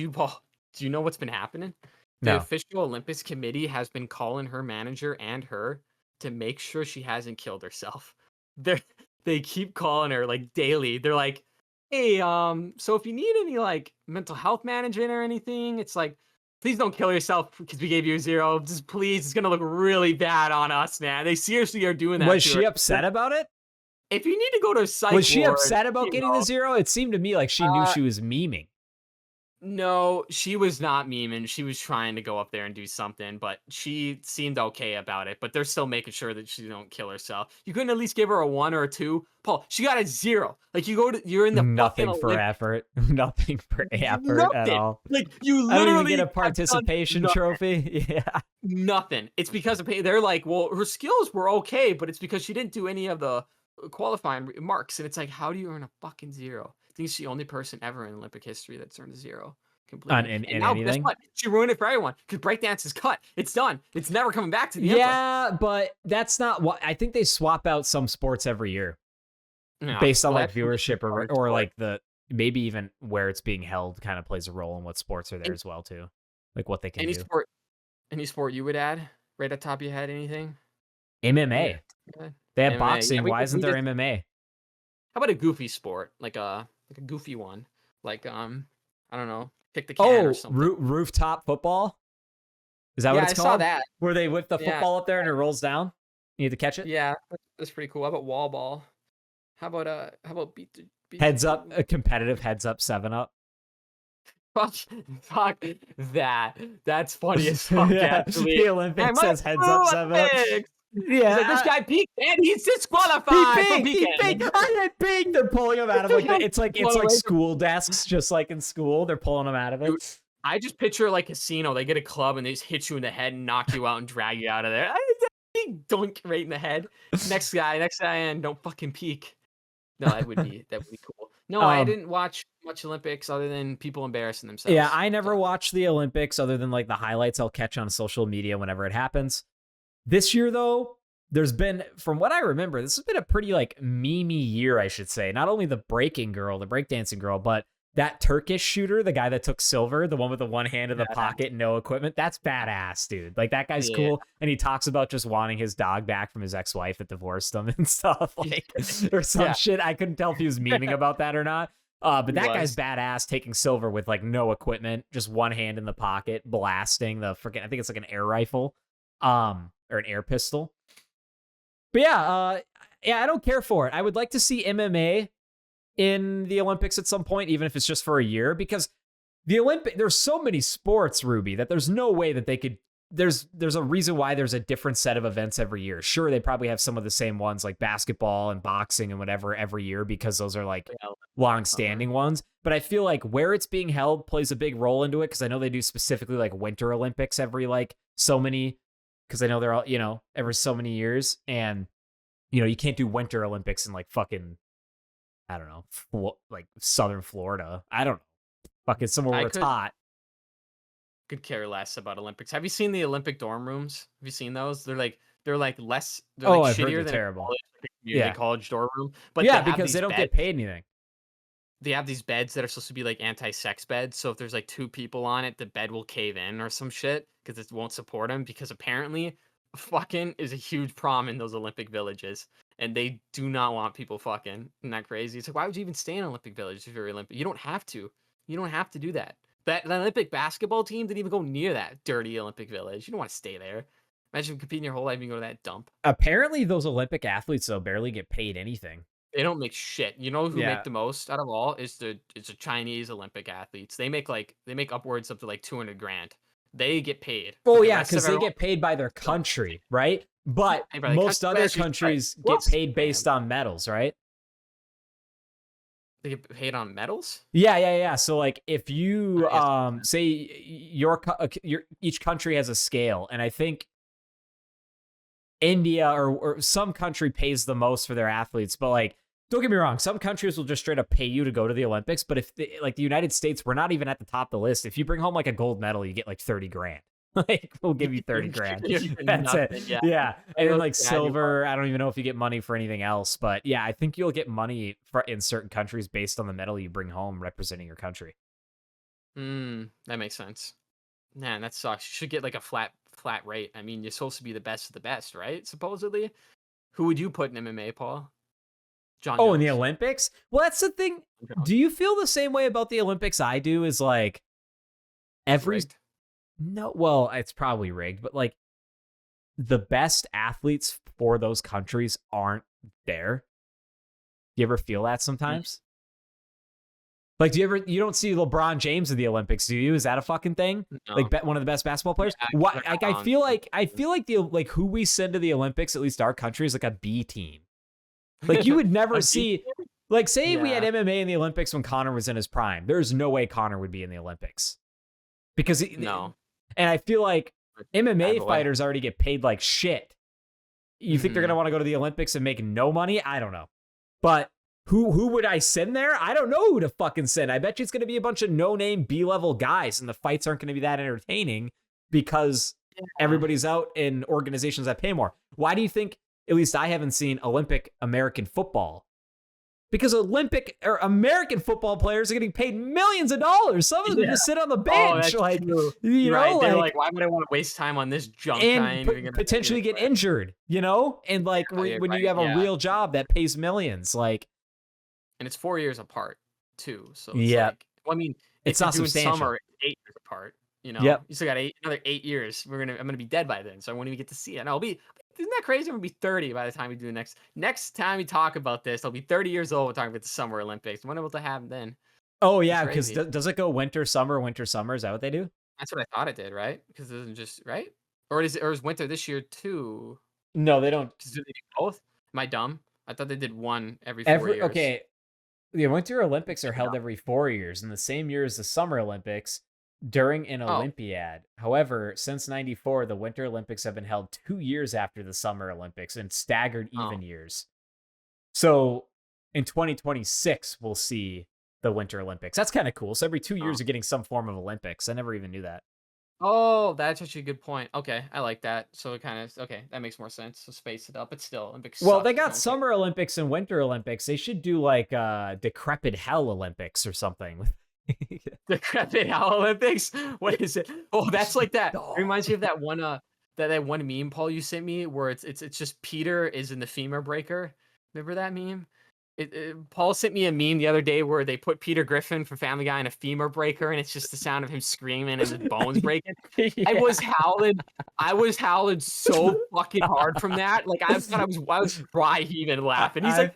you know what's been happening? The official Olympics committee has been calling her manager and her to make sure she hasn't killed herself. They keep calling her like daily. They're like, hey, so if you need any like mental health management or anything, it's like, please don't kill yourself because we gave you a 0. Just please, it's gonna look really bad on us, man. They seriously are doing that. Was she upset about it? If you need to go to a psych was she upset about getting the 0? It seemed to me like she knew she was memeing. No, she was not memeing. She was trying to go up there and do something, but she seemed okay about it. But they're still making sure that she don't kill herself. You couldn't at least give her a 1 or a 2, Paul. She got a 0. Like you're in the nothing for effort, nothing for effort at all. Like you literally I don't even get a participation trophy. Yeah, nothing. It's because of they're like, well, her skills were okay, but it's because she didn't do any of the qualifying marks, and it's like, how do you earn a fucking 0? I think she's the only person ever in Olympic history that's earned a 0 completely. And now, anything? Guess what? She ruined it for everyone because breakdance is cut. It's done. It's never coming back to the Olympics. But that's not what I think. They swap out some sports every year based on like viewership or like the maybe even where it's being held kind of plays a role in what sports are there as well too, like what they can do. Any sport you would add right at the top of your head? Anything? MMA. Yeah. They have MMA. Boxing. Why isn't there MMA? How about a goofy sport, like a goofy one, like I don't know, kick the can or something. Rooftop football. Is that what it's called? I saw that. Where they whip the football up there and it rolls down. You need to catch it. Yeah, that's pretty cool. How about wall ball? How about beat heads up? A competitive heads up 7-Up. Fuck that. That's funny as fuck. Actually, the Olympics says heads up 7-Up. Yeah, like, this guy peaked and he's disqualified. He peaked. I peaked. They're pulling him out of it's like school desks, just like in school. They're pulling him out of it. Dude, I just picture like a casino. They get a club and they just hit you in the head and knock you out and drag you out of there. Dunk right in the head. Next guy, and don't fucking peak. No, that would be cool. No, I didn't watch much Olympics other than people embarrassing themselves. Yeah, I never watched the Olympics other than like the highlights I'll catch on social media whenever it happens. This year, though, there's been, from what I remember, this has been a pretty like meme-y year, I should say. Not only the breakdancing girl, but that Turkish shooter, the guy that took silver, the one with the one hand in the pocket, no equipment. That's badass, dude. Like that guy's cool, and he talks about just wanting his dog back from his ex-wife that divorced him and stuff, like or some shit. I couldn't tell if he was memeing about that or not. But that guy's badass, taking silver with like no equipment, just one hand in the pocket, blasting the freaking. I think it's like an air rifle. Or an air pistol. But yeah, I don't care for it. I would like to see MMA in the Olympics at some point, even if it's just for a year, because there's so many sports, Ruby, that there's no way that they could. There's a reason why there's a different set of events every year. Sure, they probably have some of the same ones like basketball and boxing and whatever every year because those are like long-standing ones. But I feel like where it's being held plays a big role into it because I know they do specifically like Winter Olympics every like so many. Because I know they're all, every so many years. And, you can't do Winter Olympics in like fucking, I don't know, like Southern Florida. I don't know. Fucking somewhere where it's hot. Could care less about Olympics. Have you seen the Olympic dorm rooms? Have you seen those? They're like Oh, I've heard shittier they're than a terrible. college, like a community Yeah. college dorm room, but Yeah, because they don't get paid anything. they have these beds that are supposed to be like anti-sex beds. So if there's like two people on it, the bed will cave in or some shit because it won't support them. Because apparently, fucking is a huge problem in those Olympic villages, and they do not want people fucking. Isn't that crazy? It's like, why would you even stay in an Olympic village if you're Olympic? You don't have to. You don't have to do that. That the Olympic basketball team didn't even go near that dirty Olympic village. You don't want to stay there. Imagine competing your whole life and you go to that dump. Apparently, those Olympic athletes though barely get paid anything. They don't make shit. You know who Yeah. make the most out of all is the Chinese Olympic athletes. They make upwards up to like 200 grand. They get paid. Oh But the yeah, rest of because they everyone get paid by their country, right? But paid by the most country, other actually, right. countries get Whoops, paid based on medals, right? they get paid on medals. Yeah. So like if you I guess. say your each country has a scale, and I think India or some country pays the most for their athletes, but like don't get me wrong, some countries will just straight up pay you to go to the Olympics, but if like the United States, we're not even at the top of the list. If you bring home like a gold medal, you get like 30 grand. Like we'll give you 30 grand. That's Nothing, it. yeah. Yeah. And then like Yeah, silver, I don't even know if you get money for anything else, but yeah, I think you'll get money in certain countries based on the medal you bring home representing your country. That makes sense. Man, that sucks. You should get like a flat rate. I mean, you're supposed to be the best of the best, right? Supposedly. Who would you put in MMA, Paul? John Oh, in the Jones. Olympics? Well, that's the thing. Do you feel the same way about the Olympics I do? Is like every Rigged? no, well, it's probably rigged, but like the best athletes for those countries aren't there. You ever feel that sometimes? Like, you don't see LeBron James in the Olympics, do you? Is that a fucking thing? No. Like, one of the best basketball players. Yeah, Why? they're Like, not I feel like the like who we send to the Olympics, at least our country, is like a B team. Like, you would never A B see. team? Like, say we had Yeah. MMA in the Olympics when Conor was in his prime. There's no way Conor would be in the Olympics because No. And I feel like Bad MMA boy. fighters already get paid like shit. You think they're Mhm. gonna want to go to the Olympics and make no money? I don't know. But who would I send there? I don't know who to fucking send. I bet you it's gonna be a bunch of no-name B-level guys, and the fights aren't gonna be that entertaining because everybody's out in organizations that pay more. Why do you think, at least I haven't seen Olympic American football? Because Olympic or American football players are getting paid millions of dollars. Some of them just sit on the bench, that's like true. you know, Right. They're like, like, why would I want to waste time on this junk guy? and potentially get injured, you know? And like Yeah, when right, you have a yeah. real job that pays millions, like And it's 4 years apart too. So it's Yeah. like, well, I mean, It's if you're not doing substantial. summer, it's 8 years apart. You know, Yep. you still got another 8 years. I'm gonna be dead by then, so I won't even get to see it. And isn't that crazy? I'm gonna be 30 by the time we do the next time we talk about this. I'll be 30 years old. We're talking about the Summer Olympics. I wonder what will happen then. Oh yeah, because crazy. does it go winter, summer, winter, summer? Is that what they do? That's what I thought it did, right? Because it isn't just right, or is winter this year too? No, they don't. Because do they do both? Am I dumb? I thought they did one every 4 years. Okay, the Winter Olympics are held Yeah. every 4 years, in the same year as the Summer Olympics during an Oh. Olympiad. However, since '94, the Winter Olympics have been held 2 years after the Summer Olympics in staggered even years. So in 2026, we'll see the Winter Olympics. That's kind of cool. So every 2 years, you're getting some form of Olympics. I never even knew that. Oh, that's actually a good point. Okay, I like that. So it kind of that makes more sense. So space it up, but still, Olympics. Well, suck. they I got don't care. Summer Olympics and Winter Olympics. They should do like Decrepit Hell Olympics or something. The Decrepit Hell Olympics. What is it? Oh, that's like that. It reminds me of that one that one meme, Paul, you sent me, where it's just Peter is in the femur breaker. Remember that meme? Paul sent me a meme the other day where they put Peter Griffin from Family Guy in a femur breaker, and it's just the sound of him screaming and his bones breaking. I was howling so fucking hard from that. Like I thought I was dry heaving laughing. He's like,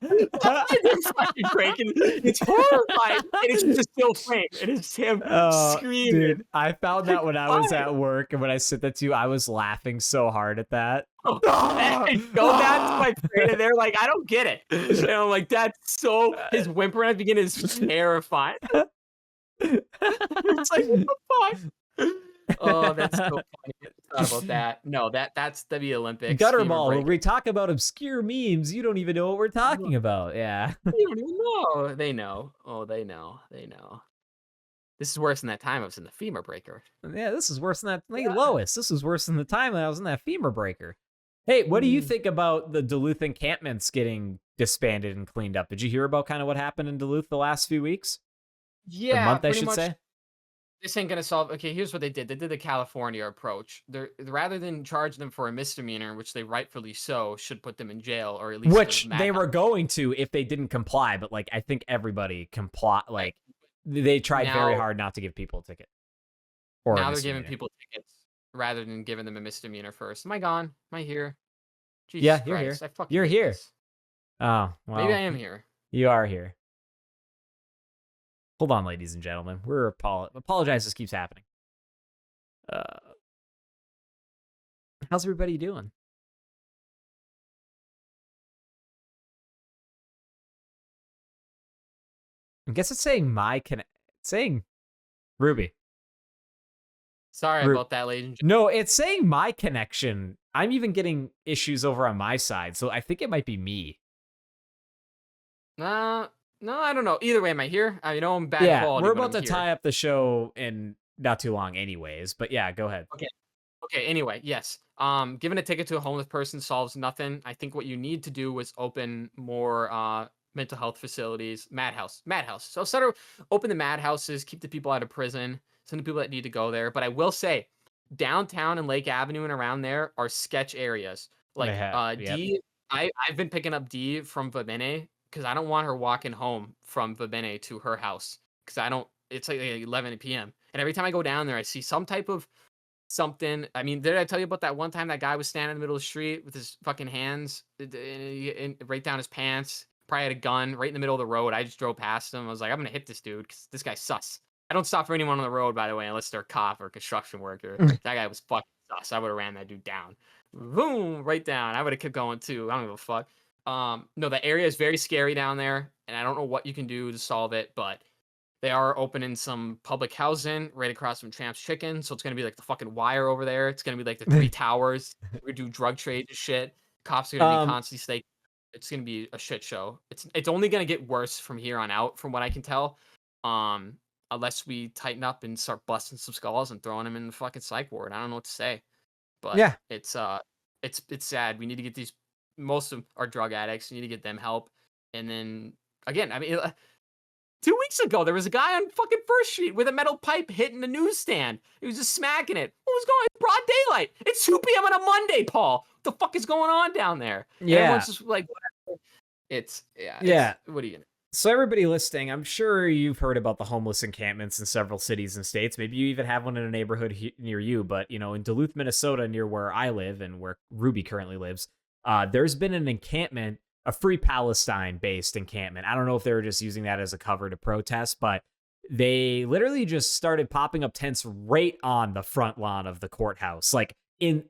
it's fucking breaking. It's horrifying, and it's just a still frame. And it's him screaming. Dude, I found that when I was at work, and when I sent that to you, I was laughing so hard at that. Go back to my friend, and they're like, I don't get it. And I'm like, that's so. His whimpering at the beginning is terrifying. It's like, what the fuck? Oh, that's so funny. I thought about that. No, that's the Olympics. Gutterball, when we talk about obscure memes, you don't even know what we're talking about. Yeah. You don't even know. They know. Oh, they know. They know. This is worse than that time I was in the femur breaker. Yeah, this is worse than that. Hey, Lois, this is worse than the time that I was in that femur breaker. Hey, what do you think about the Duluth encampments getting disbanded and cleaned up? Did you hear about kind of what happened in Duluth the last few weeks? Or Yeah, month, I pretty should much. say. This ain't gonna solve. Okay, here's what they did. They did the California approach. They're rather than charge them for a misdemeanor, which they rightfully so should put them in jail or at least a Which they madhouse. were going to if they didn't comply, but like I think everybody comply. Right. Like they tried very Now, hard not to give people a ticket or a now they're giving misdemeanor. people tickets rather than giving them a misdemeanor first. Am I gone? Am I here? Jesus Yeah, you're here. Christ, I fucking You're hate here. this. Oh, Maybe I well, am here. you are here. Hold on, ladies and gentlemen. We're apologize. This keeps happening. How's everybody doing? I guess it's saying it's saying Ruby. Sorry about that, ladies and gentlemen. No, it's saying my connection. I'm even getting issues over on my side, so I think it might be me. No, I don't know. Either way, am I here? I know I'm bad quality. We're but about I'm to here. tie up the show in not too long anyways, but yeah, go ahead. Okay, anyway, yes. Giving a ticket to a homeless person solves nothing. I think what you need to do is open more mental health facilities, madhouse. So open the madhouses, keep the people out of prison, send the people that need to go there. But I will say, downtown and Lake Avenue and around there are sketch areas. Like Yep. D, I've been picking up D from Vabene because I don't want her walking home from Vabene to her house because I don't. It's like 11 p.m. and every time I go down there, I see some type of something. I mean, did I tell you about that one time that guy was standing in the middle of the street with his fucking hands right down his pants? Probably had a gun right in the middle of the road. I just drove past him. I was like, I'm gonna hit this dude because this guy sus. I don't stop for anyone on the road, by the way, unless they're a cop or construction worker. That guy was fucking sus. I would have ran that dude down. Boom, right down. I would have kept going too. I don't give a fuck. No, the area is very scary down there, and I don't know what you can do to solve it, but they are opening some public housing right across from Tramp's Chicken, so it's gonna be like the fucking Wire over there. It's gonna be like the Three Towers. We do drug trade and shit. Cops are gonna be constantly stake. It's gonna be a shit show. It's only gonna get worse from here on out, from what I can tell. Unless we tighten up and start busting some skulls and throwing them in the fucking psych ward. I don't know what to say, but Yeah. it's sad. We need to get these. Most of them are drug addicts. We need to get them help, and then again, I mean. 2 weeks ago, there was a guy on fucking First Street with a metal pipe hitting the newsstand. He was just smacking it. What was going on? Broad daylight. It's 2 p.m. on a Monday, Paul. What the fuck is going on down there? And Yeah. everyone's just like, whatever. What are you gonna? So everybody listening, I'm sure you've heard about the homeless encampments in several cities and states. Maybe you even have one in a neighborhood near you. But, in Duluth, Minnesota, near where I live and where Ruby currently lives, there's been an encampment, a Free Palestine-based encampment. I don't know if they were just using that as a cover to protest, but they literally just started popping up tents right on the front lawn of the courthouse, like in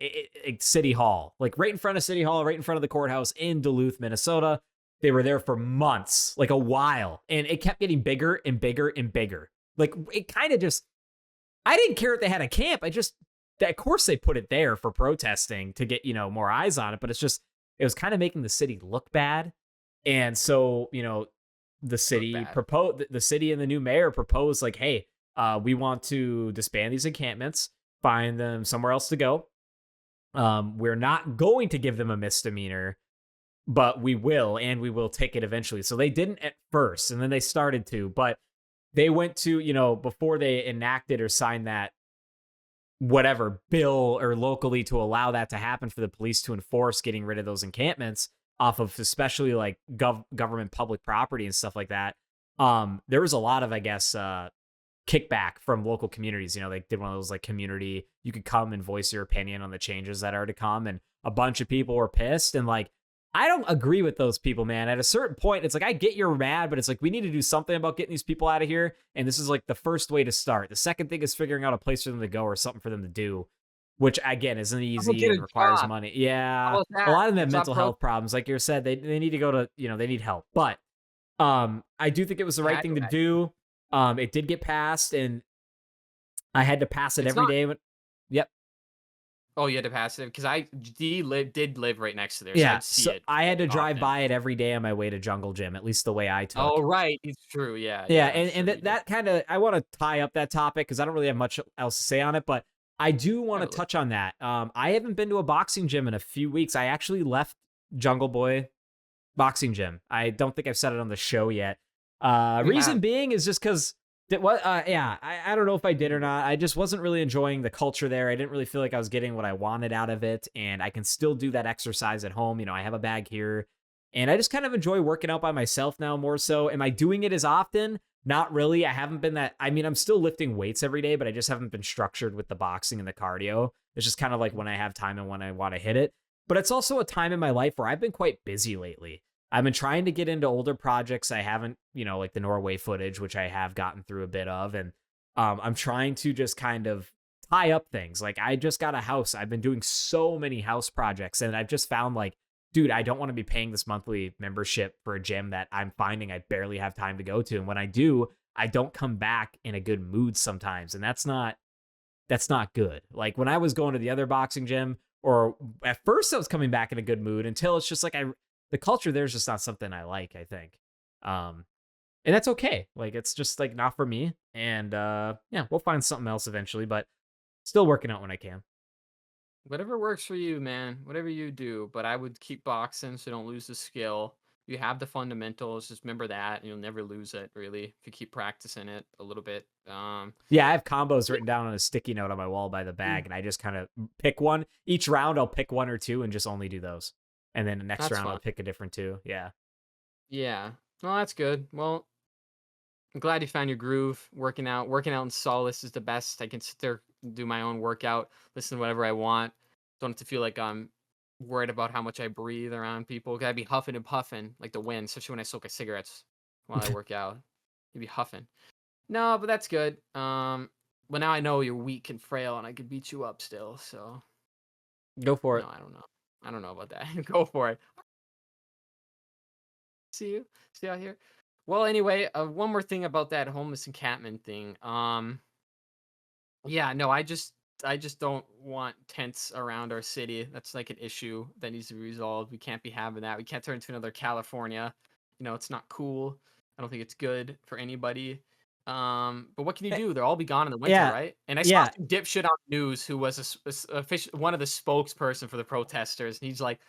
City Hall, like right in front of City Hall, right in front of the courthouse in Duluth, Minnesota. They were there for months, like a while, and it kept getting bigger and bigger and bigger. Like it kind of just, I didn't care if they had a camp. Of course they put it there for protesting to get, more eyes on it, but it was kind of making the city look bad. And so, the city proposed, the city and the new mayor proposed like, hey, we want to disband these encampments, find them somewhere else to go. We're not going to give them a misdemeanor, but we will, and we will take it eventually. So they didn't at first, and then they started to, but they went to, before they enacted or signed that whatever bill or locally to allow that to happen for the police to enforce getting rid of those encampments off of especially like government public property and stuff like that. There was a lot of, I guess, kickback from local communities. They did one of those like community, you could come and voice your opinion on the changes that are to come. And a bunch of people were pissed. And like, I don't agree with those people, man. At a certain point, it's like, I get you're mad, but it's like, we need to do something about getting these people out of here. And this is like the first way to start. The second thing is figuring out a place for them to go or something for them to do, which again, isn't easy and requires money. Yeah. A lot of them have mental health problems. Like you said, they need to go to, they need help. But I do think it was the right thing to do. It did get passed, and I had to pass it every day. Yep. Oh, you had to pass it because did live right next to there, so Yeah, I'd see so it I had to drive often. by it every day on my way to Jungle Gym, at least the way I Oh, took. right, it's true. Yeah, Yeah, yeah, I'm and sure you that did. that kind of I want to tie up that topic because I don't really have much else to say on it, but I do want to Have a look. touch on that. I haven't been to a boxing gym in a few weeks. I actually left Jungle Boy boxing gym. I don't think I've said it on the show yet. You Reason have. being is just because what yeah, I don't know if I did or not. I just wasn't really enjoying the culture there. I didn't really feel like I was getting what I wanted out of it, and I can still do that exercise at home. I have a bag here, and I just kind of enjoy working out by myself now more so. Am I doing it as often? Not really. I haven't been that. I mean, I'm still lifting weights every day, but I just haven't been structured with the boxing and the cardio. It's just kind of like when I have time and when I want to hit it. But it's also a time in my life where I've been quite busy lately. I've been trying to get into older projects. I haven't, like the Norway footage, which I have gotten through a bit of. And I'm trying to just kind of tie up things. Like I just got a house. I've been doing so many house projects and I've just found like, dude, I don't want to be paying this monthly membership for a gym that I'm finding I barely have time to go to. And when I do, I don't come back in a good mood sometimes. And that's not good. Like when I was going to the other boxing gym, or at first I was coming back in a good mood until it's just like the culture there is just not something I like, I think. And that's okay. Like it's just like not for me. And yeah, we'll find something else eventually, but still working out when I can. Whatever works for you, man. Whatever you do, but I would keep boxing so you don't lose the skill. You have the fundamentals, just remember that, and you'll never lose it, really, if you keep practicing it a little bit. Yeah, I have combos Yeah, written down on a sticky note on my wall by the mm, bag, and I just kind of pick one. Each round I'll pick one or two and just only do those. And then the next that's round I'll fun. pick a different two. Yeah. Yeah. Well, that's good. Well, I'm glad you found your groove. Working out in solace is the best. I can sit there, do my own workout, listen to whatever I want. Don't have to feel like I'm worried about how much I breathe around people. Gotta be huffing and puffing like the wind, especially when I smoke cigarettes while I work out. You'd be huffing. No, but that's good. But now I know you're weak and frail, and I could beat you up still. So Go for no, it. I don't know. I don't know about that. Go for it. See you. See you out here. Well, anyway, one more thing about that homeless encampment thing. Yeah, no, I just don't want tents around our city. That's like an issue that needs to be resolved. We can't be having that. We can't turn into another California. It's not cool. I don't think it's good for anybody. But what can you Eh, do? They'll all be gone in the winter, Yeah. right? And I saw Yeah. some dipshit on the news who was one of the spokesperson for the protesters, and he's like,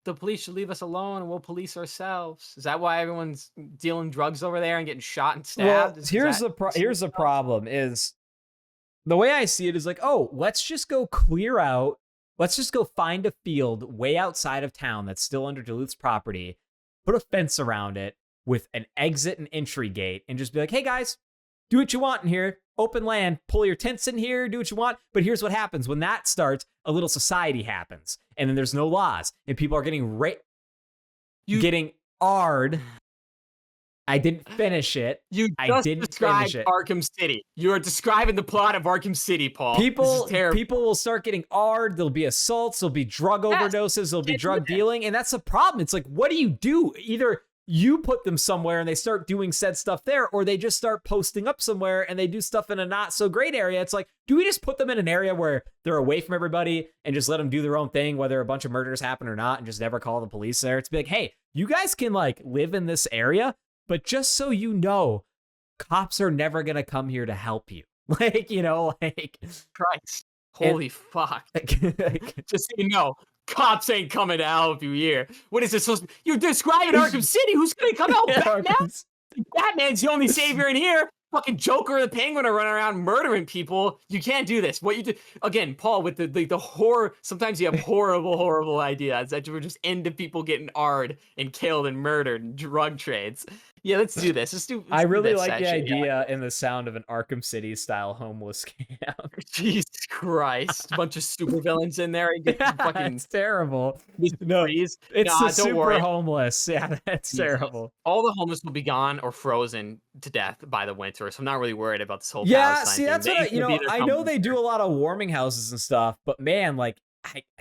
"The police should leave us alone, and we'll police ourselves." Is that why everyone's dealing drugs over there and getting shot and Well, stabbed? Is here's that the excuse here's the drugs? problem is the way I see it is like, oh, let's just go clear out. Let's just go find a field way outside of town that's still under Duluth's property, put a fence around it with an exit and entry gate, and just be like, hey guys, do what you want in here. Open land, pull your tents in here, do what you want. But here's what happens when that starts: a little society happens, and then there's no laws, and people are You getting AR'd. I didn't finish it. You I just didn't finish described it. Arkham City. You are describing the plot of Arkham City, Paul. This is terrible. People will start getting AR'd. There'll be assaults. There'll be drug Yes, overdoses. There'll be can't do drug this. dealing, and that's the problem. It's like, what do you do? Either you put them somewhere and they start doing said stuff there, or they just start posting up somewhere and they do stuff in a not so great area. It's like, do we just put them in an area where they're away from everybody and just let them do their own thing, whether a bunch of murders happen or not, and just never call the police there? It's be like, hey, you guys can like live in this area, but just so you know, cops are never gonna come here to help you. Like Christ. and Holy fuck. like, Just so you know, cops ain't coming to help you here. What is this supposed to be? You're describing Arkham City. Who's going to come help Batman? Batman's the only savior in here. Fucking Joker or the Penguin are running around murdering people. You can't do this. What you do again, Paul, with the horror. Sometimes you have horrible ideas that were just into people getting arred and killed and murdered and drug trades. Yeah, let's do this. I Let's do really this like the actually. Yeah. idea and the sound of an Arkham City style homeless camp. Jesus Christ, a bunch of supervillains in there. You get fucking It's terrible. Mr. No, Freeze. it's Nah, the don't super worry. homeless. Yeah, that's Jesus. terrible. All the homeless will be gone or frozen to death by the winter, so I'm not really worried about this whole Yeah, Palestine see, thing. that's They what ain't gonna be there I come know they do winter. a lot of warming houses and stuff, but man, like,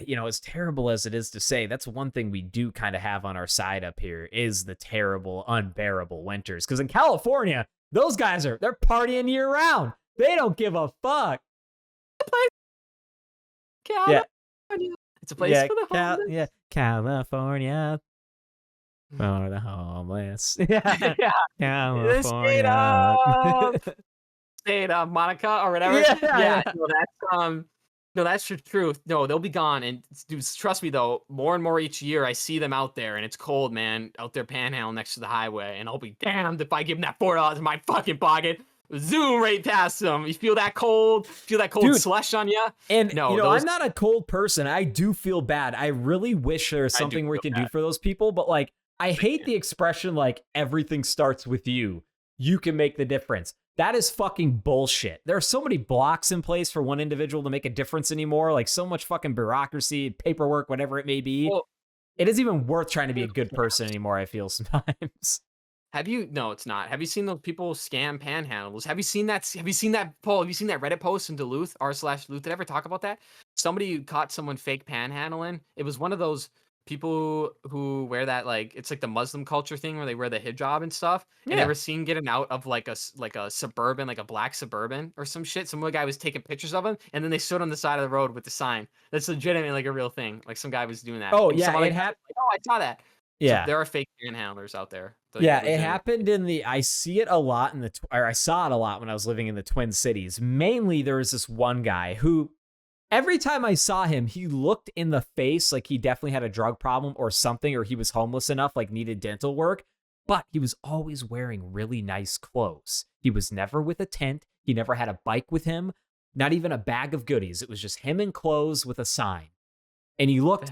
as terrible as it is to say, that's one thing we do kind of have on our side up here is the terrible, unbearable winters. Because in California, those guys they're partying year round. They don't give a fuck. Canada. Yeah, It's a place for the Yeah, homeless. California for the homeless. Yeah, Yeah. The state California. of state of Monica or whatever. Yeah, Yeah, yeah. no, that's the truth. No, they'll be gone. And dude, trust me though, more and more each year I see them out there and it's cold, man, out there panhandle next to the highway. And I'll be damned if I give them that $4 in my fucking pocket. Zoom right past them. You feel that cold? Feel that cold Dude, slush on you? And, No, I'm those not a cold person. I do feel bad. I really wish there was I do something we feel can bad. do for those people, but like, I hate the expression like everything starts with you. You can make the difference. That is fucking bullshit. There are so many blocks in place for one individual to make a difference anymore. Like so much fucking bureaucracy, paperwork, whatever it may be. Well, It isn't even worth trying to be a good person anymore, I feel sometimes. no, it's not. Have you seen those people scam panhandles? Have you seen that? Have you seen that poll? Have you seen that Reddit post in Duluth, r/Duluth? Did I ever talk about that? Somebody caught someone fake panhandling. It was one of those people who wear that, like, it's like the Muslim culture thing where they wear the hijab and stuff. And they Yeah. were seen getting out of like like a suburban, like a black suburban or some shit. Some other guy was taking pictures of him, and then they stood on the side of the road with the sign. That's legitimately like a real thing. Like some guy was doing that. Oh, And some yeah, other it guy happened. was like, oh, I saw that. So Yeah. there are fake panhandlers out there. Yeah, it happened in I see it a lot or I saw it a lot when I was living in the Twin Cities. Mainly there was this one guy who every time I saw him, he looked in the face like he definitely had a drug problem or something, or he was homeless enough, like needed dental work, but he was always wearing really nice clothes. He was never with a tent. He never had a bike with him, not even a bag of goodies. It was just him in clothes with a sign. And he looked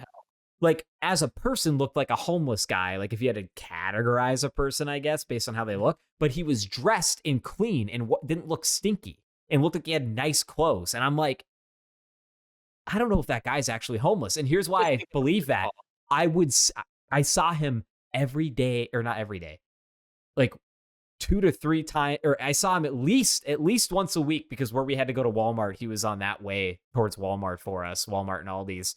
like, as a person, looked like a homeless guy. Like if you had to categorize a person, I guess, based on how they look, but he was dressed and clean and didn't look stinky and looked like he had nice clothes. And I'm like, I don't know if that guy's actually homeless. And here's why I believe that. I saw him every day, or not every day, like 2 to 3 times, or I saw him at least once a week, because where we had to go to Walmart, he was on that way towards Walmart for us, Walmart and Aldi's.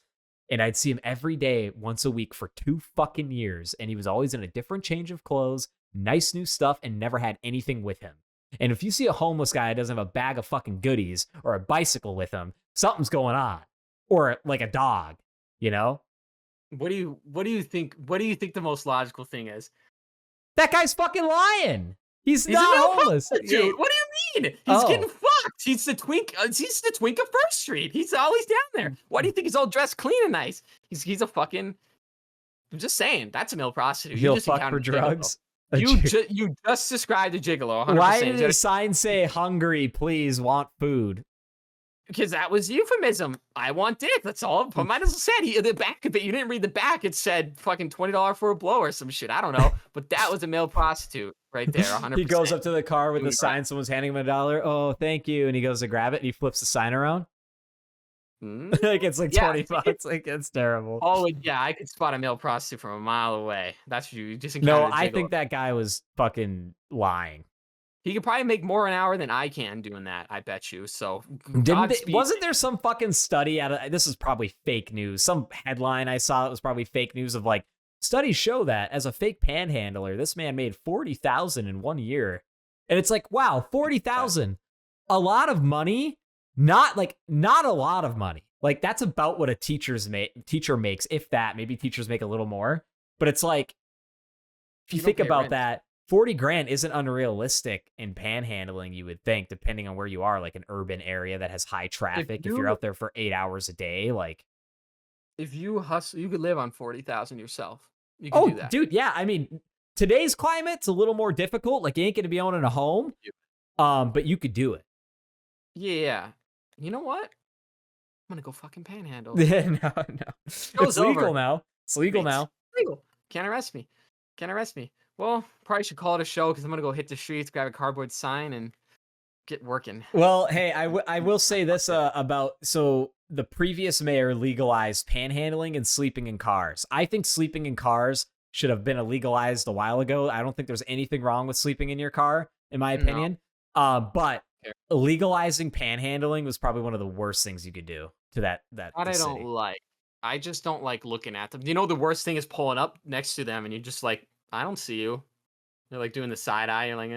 And I'd see him every day, once a week for 2 fucking years. And he was always in a different change of clothes, nice new stuff, and never had anything with him. And if you see a homeless guy that doesn't have a bag of fucking goodies or a bicycle with him, something's going on. Or like a dog, you know? What do you think? What do you think the most logical thing is? That guy's fucking lying. He's He's not a no homeless. prostitute. What do you mean? He's Oh. getting fucked. He's the twink. He's the twink of First Street. He's always down there. Why do you think he's all dressed clean and nice? He's a fucking. I'm just saying. That's a male prostitute. You He'll just fuck encountered for a gigolo. drugs. You just described a gigolo. 100%. Why did the sign say "hungry, please, want food"? Because that was euphemism. I want dick. That's all. But might as well said the back of it. You didn't read the back. It said fucking $20 for a blow or some shit. I don't know. But that was a male prostitute right there. 100%. He goes up to the car with the sign. Someone's handing him $1. Oh, thank you. And he goes to grab it and he flips the sign around. Like it's like 20 bucks. Like it's terrible. Oh yeah, I could spot a male prostitute from a mile away. That's you just No, encountered a I gigolo. think that guy was fucking lying. He could probably make more an hour than I can doing that. I bet you. So Wasn't there some fucking study out of this? Is probably fake news. Some headline I saw that was probably fake news of like studies show that as a fake panhandler, this man made $40,000 in 1 year, and it's like, wow, $40,000, a lot of money. Not a lot of money. Like that's about what a teacher makes, if that. Maybe teachers make a little more, but it's like if you think about that. 40 grand isn't unrealistic in panhandling, you would think, depending on where you are, like an urban area that has high traffic. If you're out there for 8 hours a day, like if you hustle, you could live on 40,000 yourself. You could do that. Dude, yeah. I mean, today's climate's a little more difficult. Like you ain't gonna be owning a home. But you could do it. Yeah. You know what? I'm gonna go fucking panhandle. No. It's legal now. It's legal now. Legal. Can't arrest me. Well, probably should call it a show because I'm gonna go hit the streets, grab a cardboard sign, and get working. Well, hey, I will say this about the previous mayor legalized panhandling and sleeping in cars. I think sleeping in cars should have been legalized a while ago. I don't think there's anything wrong with sleeping in your car, in my opinion. But legalizing panhandling was probably one of the worst things you could do to that I don't like. I just don't like looking at them. You know, the worst thing is pulling up next to them and you're just like, I don't see you. They're like doing the side eye. You're like,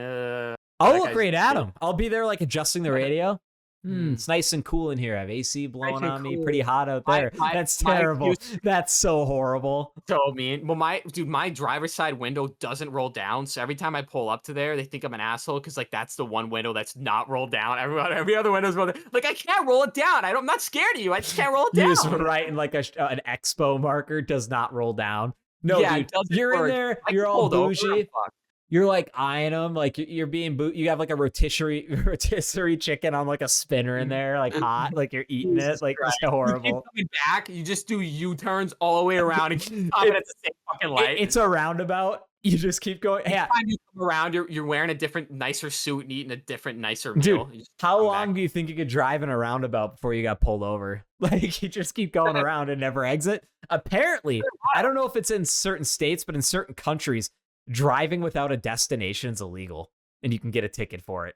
I'll look right at them. I'll be there like adjusting the radio. It's nice and cool in here. I have AC blowing and on me. cool. Pretty hot out My there. my That's my terrible. excuse That's so horrible. so mean. Well, my driver's side window doesn't roll down, so every time I pull up to there, they think I'm an asshole because like that's the one window that's not rolled down. Every other window's rolled down. Like I can't roll it down. I'm not scared of you. I just can't roll it You down. just write in like an expo marker, does not roll down. No, Yeah, dude, it doesn't you're in work. there. I You're get all pulled over, I'm bougie. fucked. You're like eyeing them, like you're being you have like a rotisserie chicken on like a spinner in there, like hot, like you're eating Jesus it, like it's Christ. You keep horrible. coming back, you just do U-turns all the way around and keep stopping at the same fucking light. It's a roundabout. You just keep going. Yeah. Every time you come around, you're wearing a different, nicer suit and eating a different, nicer Dude, meal. You just how come long back. do you think you could drive in a roundabout before you got pulled over? Like you just keep going around and never exit. Apparently, I don't know if it's in certain states, but in certain countries, driving without a destination is illegal, and you can get a ticket for it.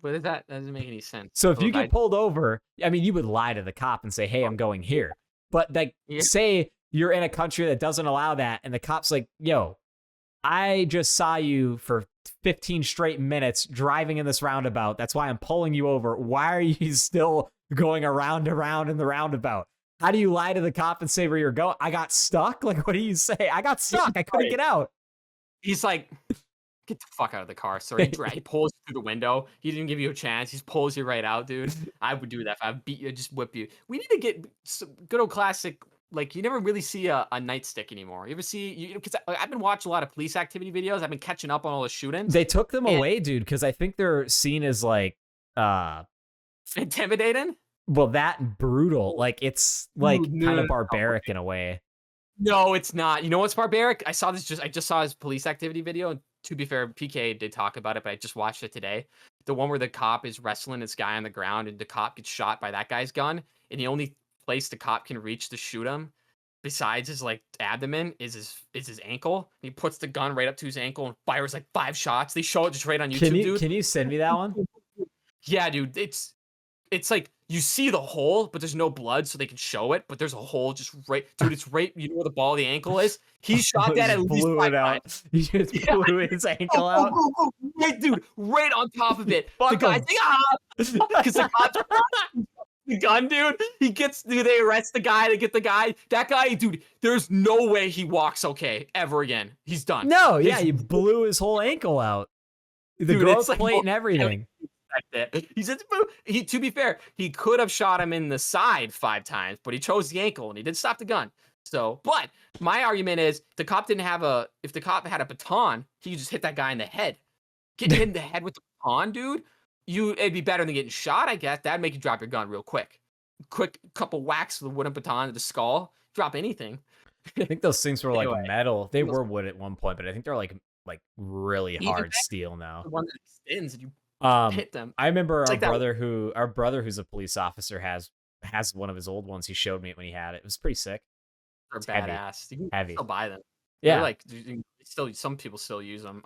But that doesn't make any sense. So if So you get pulled over, I mean, you would lie to the cop and say, "Hey, I'm going here." But like, Yeah. say you're in a country that doesn't allow that, and the cop's like, "Yo, I just saw you for 15 straight minutes driving in this roundabout. That's why I'm pulling you over. Why are you still going around in the roundabout?" How do you lie to the cop and say where you're going? I got stuck? Like, what do you say? I got stuck. I couldn't get out. He's like, get the fuck out of the car, sir. He pulls you through the window. He didn't give you a chance. He pulls you right out, dude. I would do that if I beat you, just whip you. We need to get some good old classic. Like you never really see a nightstick anymore. You ever see? Because I've been watching a lot of police activity videos. I've been catching up on all the shootings. They took them away, dude, because I think they're seen as like, Intimidating? well, that and brutal. Like it's like Dude, no, kind no, of no. barbaric in a way. No, it's not. You know what's barbaric? I just saw his police activity video. And to be fair, PK did talk about it, but I just watched it today. The one where the cop is wrestling this guy on the ground and the cop gets shot by that guy's gun, and the only place the cop can reach to shoot him, besides his like abdomen, is his ankle. And he puts the gun right up to his ankle and fires like 5 shots. They show it just right on YouTube, dude. Can you send me that one? Yeah, dude. It's like you see the hole, but there's no blood, so they can show it. But there's a hole just right, dude. It's right. You know where the ball of the ankle is? He shot that at Just least blew 5 it out. times. He just blew his ankle out. Right, dude, right on top of it. The Fuck guy's him. like, because the cops the gun, dude. They arrest the guy. They get the guy. That guy, dude. There's no way he walks okay ever again. He's done. No, yeah, His- you blew his whole ankle out. The Dude, growth it's like plate more- and everything. He said, to be fair, he could have shot him in the side 5 times, but he chose the ankle and he did stop the gun. So, but my argument is if the cop had a baton, he could just hit that guy in the head. Getting hit in the head with the baton, dude, it'd be better than getting shot, I guess. That'd make you drop your gun real quick. Quick couple whacks with a wooden baton to the skull. Drop anything. I think those things were like Anyway, metal. They were wood at one point, but I think they're like really Even hard back- steel now. The one that extends and you hit them. I remember It's our like that- brother who's a police officer has one of his old ones. He showed me it when he had it. It was pretty sick. They're It's heavy. badass. You can Heavy. still buy them. Yeah. They're like some people still use them.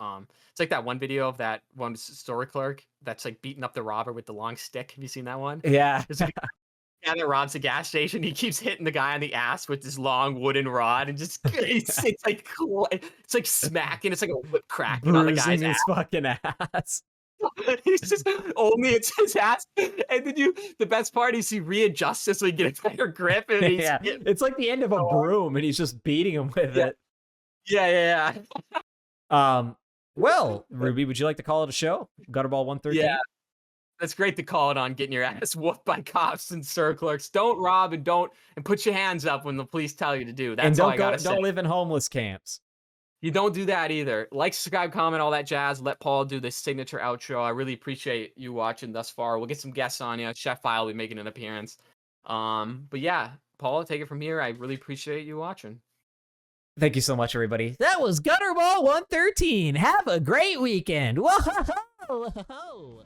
It's like that one video of that one store clerk that's like beating up the robber with the long stick. Have you seen that one? Yeah. There's a guy that robs a gas station. He keeps hitting the guy on the ass with this long wooden rod and just it's like smacking. It's like a whip cracking on the guy's Bruising his ass. fucking ass. He's just only it's his ass. And then the best part is he readjusts it so he get a better grip. And he's, Yeah. It's like the end of a broom and he's just beating him with it. yeah. Well, Ruby, would you like to call it a show? Gutterball 113? Yeah. That's great to call it on getting your ass whooped by cops and store clerks. Don't rob and put your hands up when the police tell you to do. That's And all I gotta say. don't live in homeless camps. You don't do that either. Like, subscribe, comment, all that jazz. Let Paul do the signature outro. I really appreciate you watching thus far. We'll get some guests on you. Chef File will be making an appearance. But yeah, Paul, take it from here. I really appreciate you watching. Thank you so much, everybody. That was Gutterball 113. Have a great weekend. Whoa!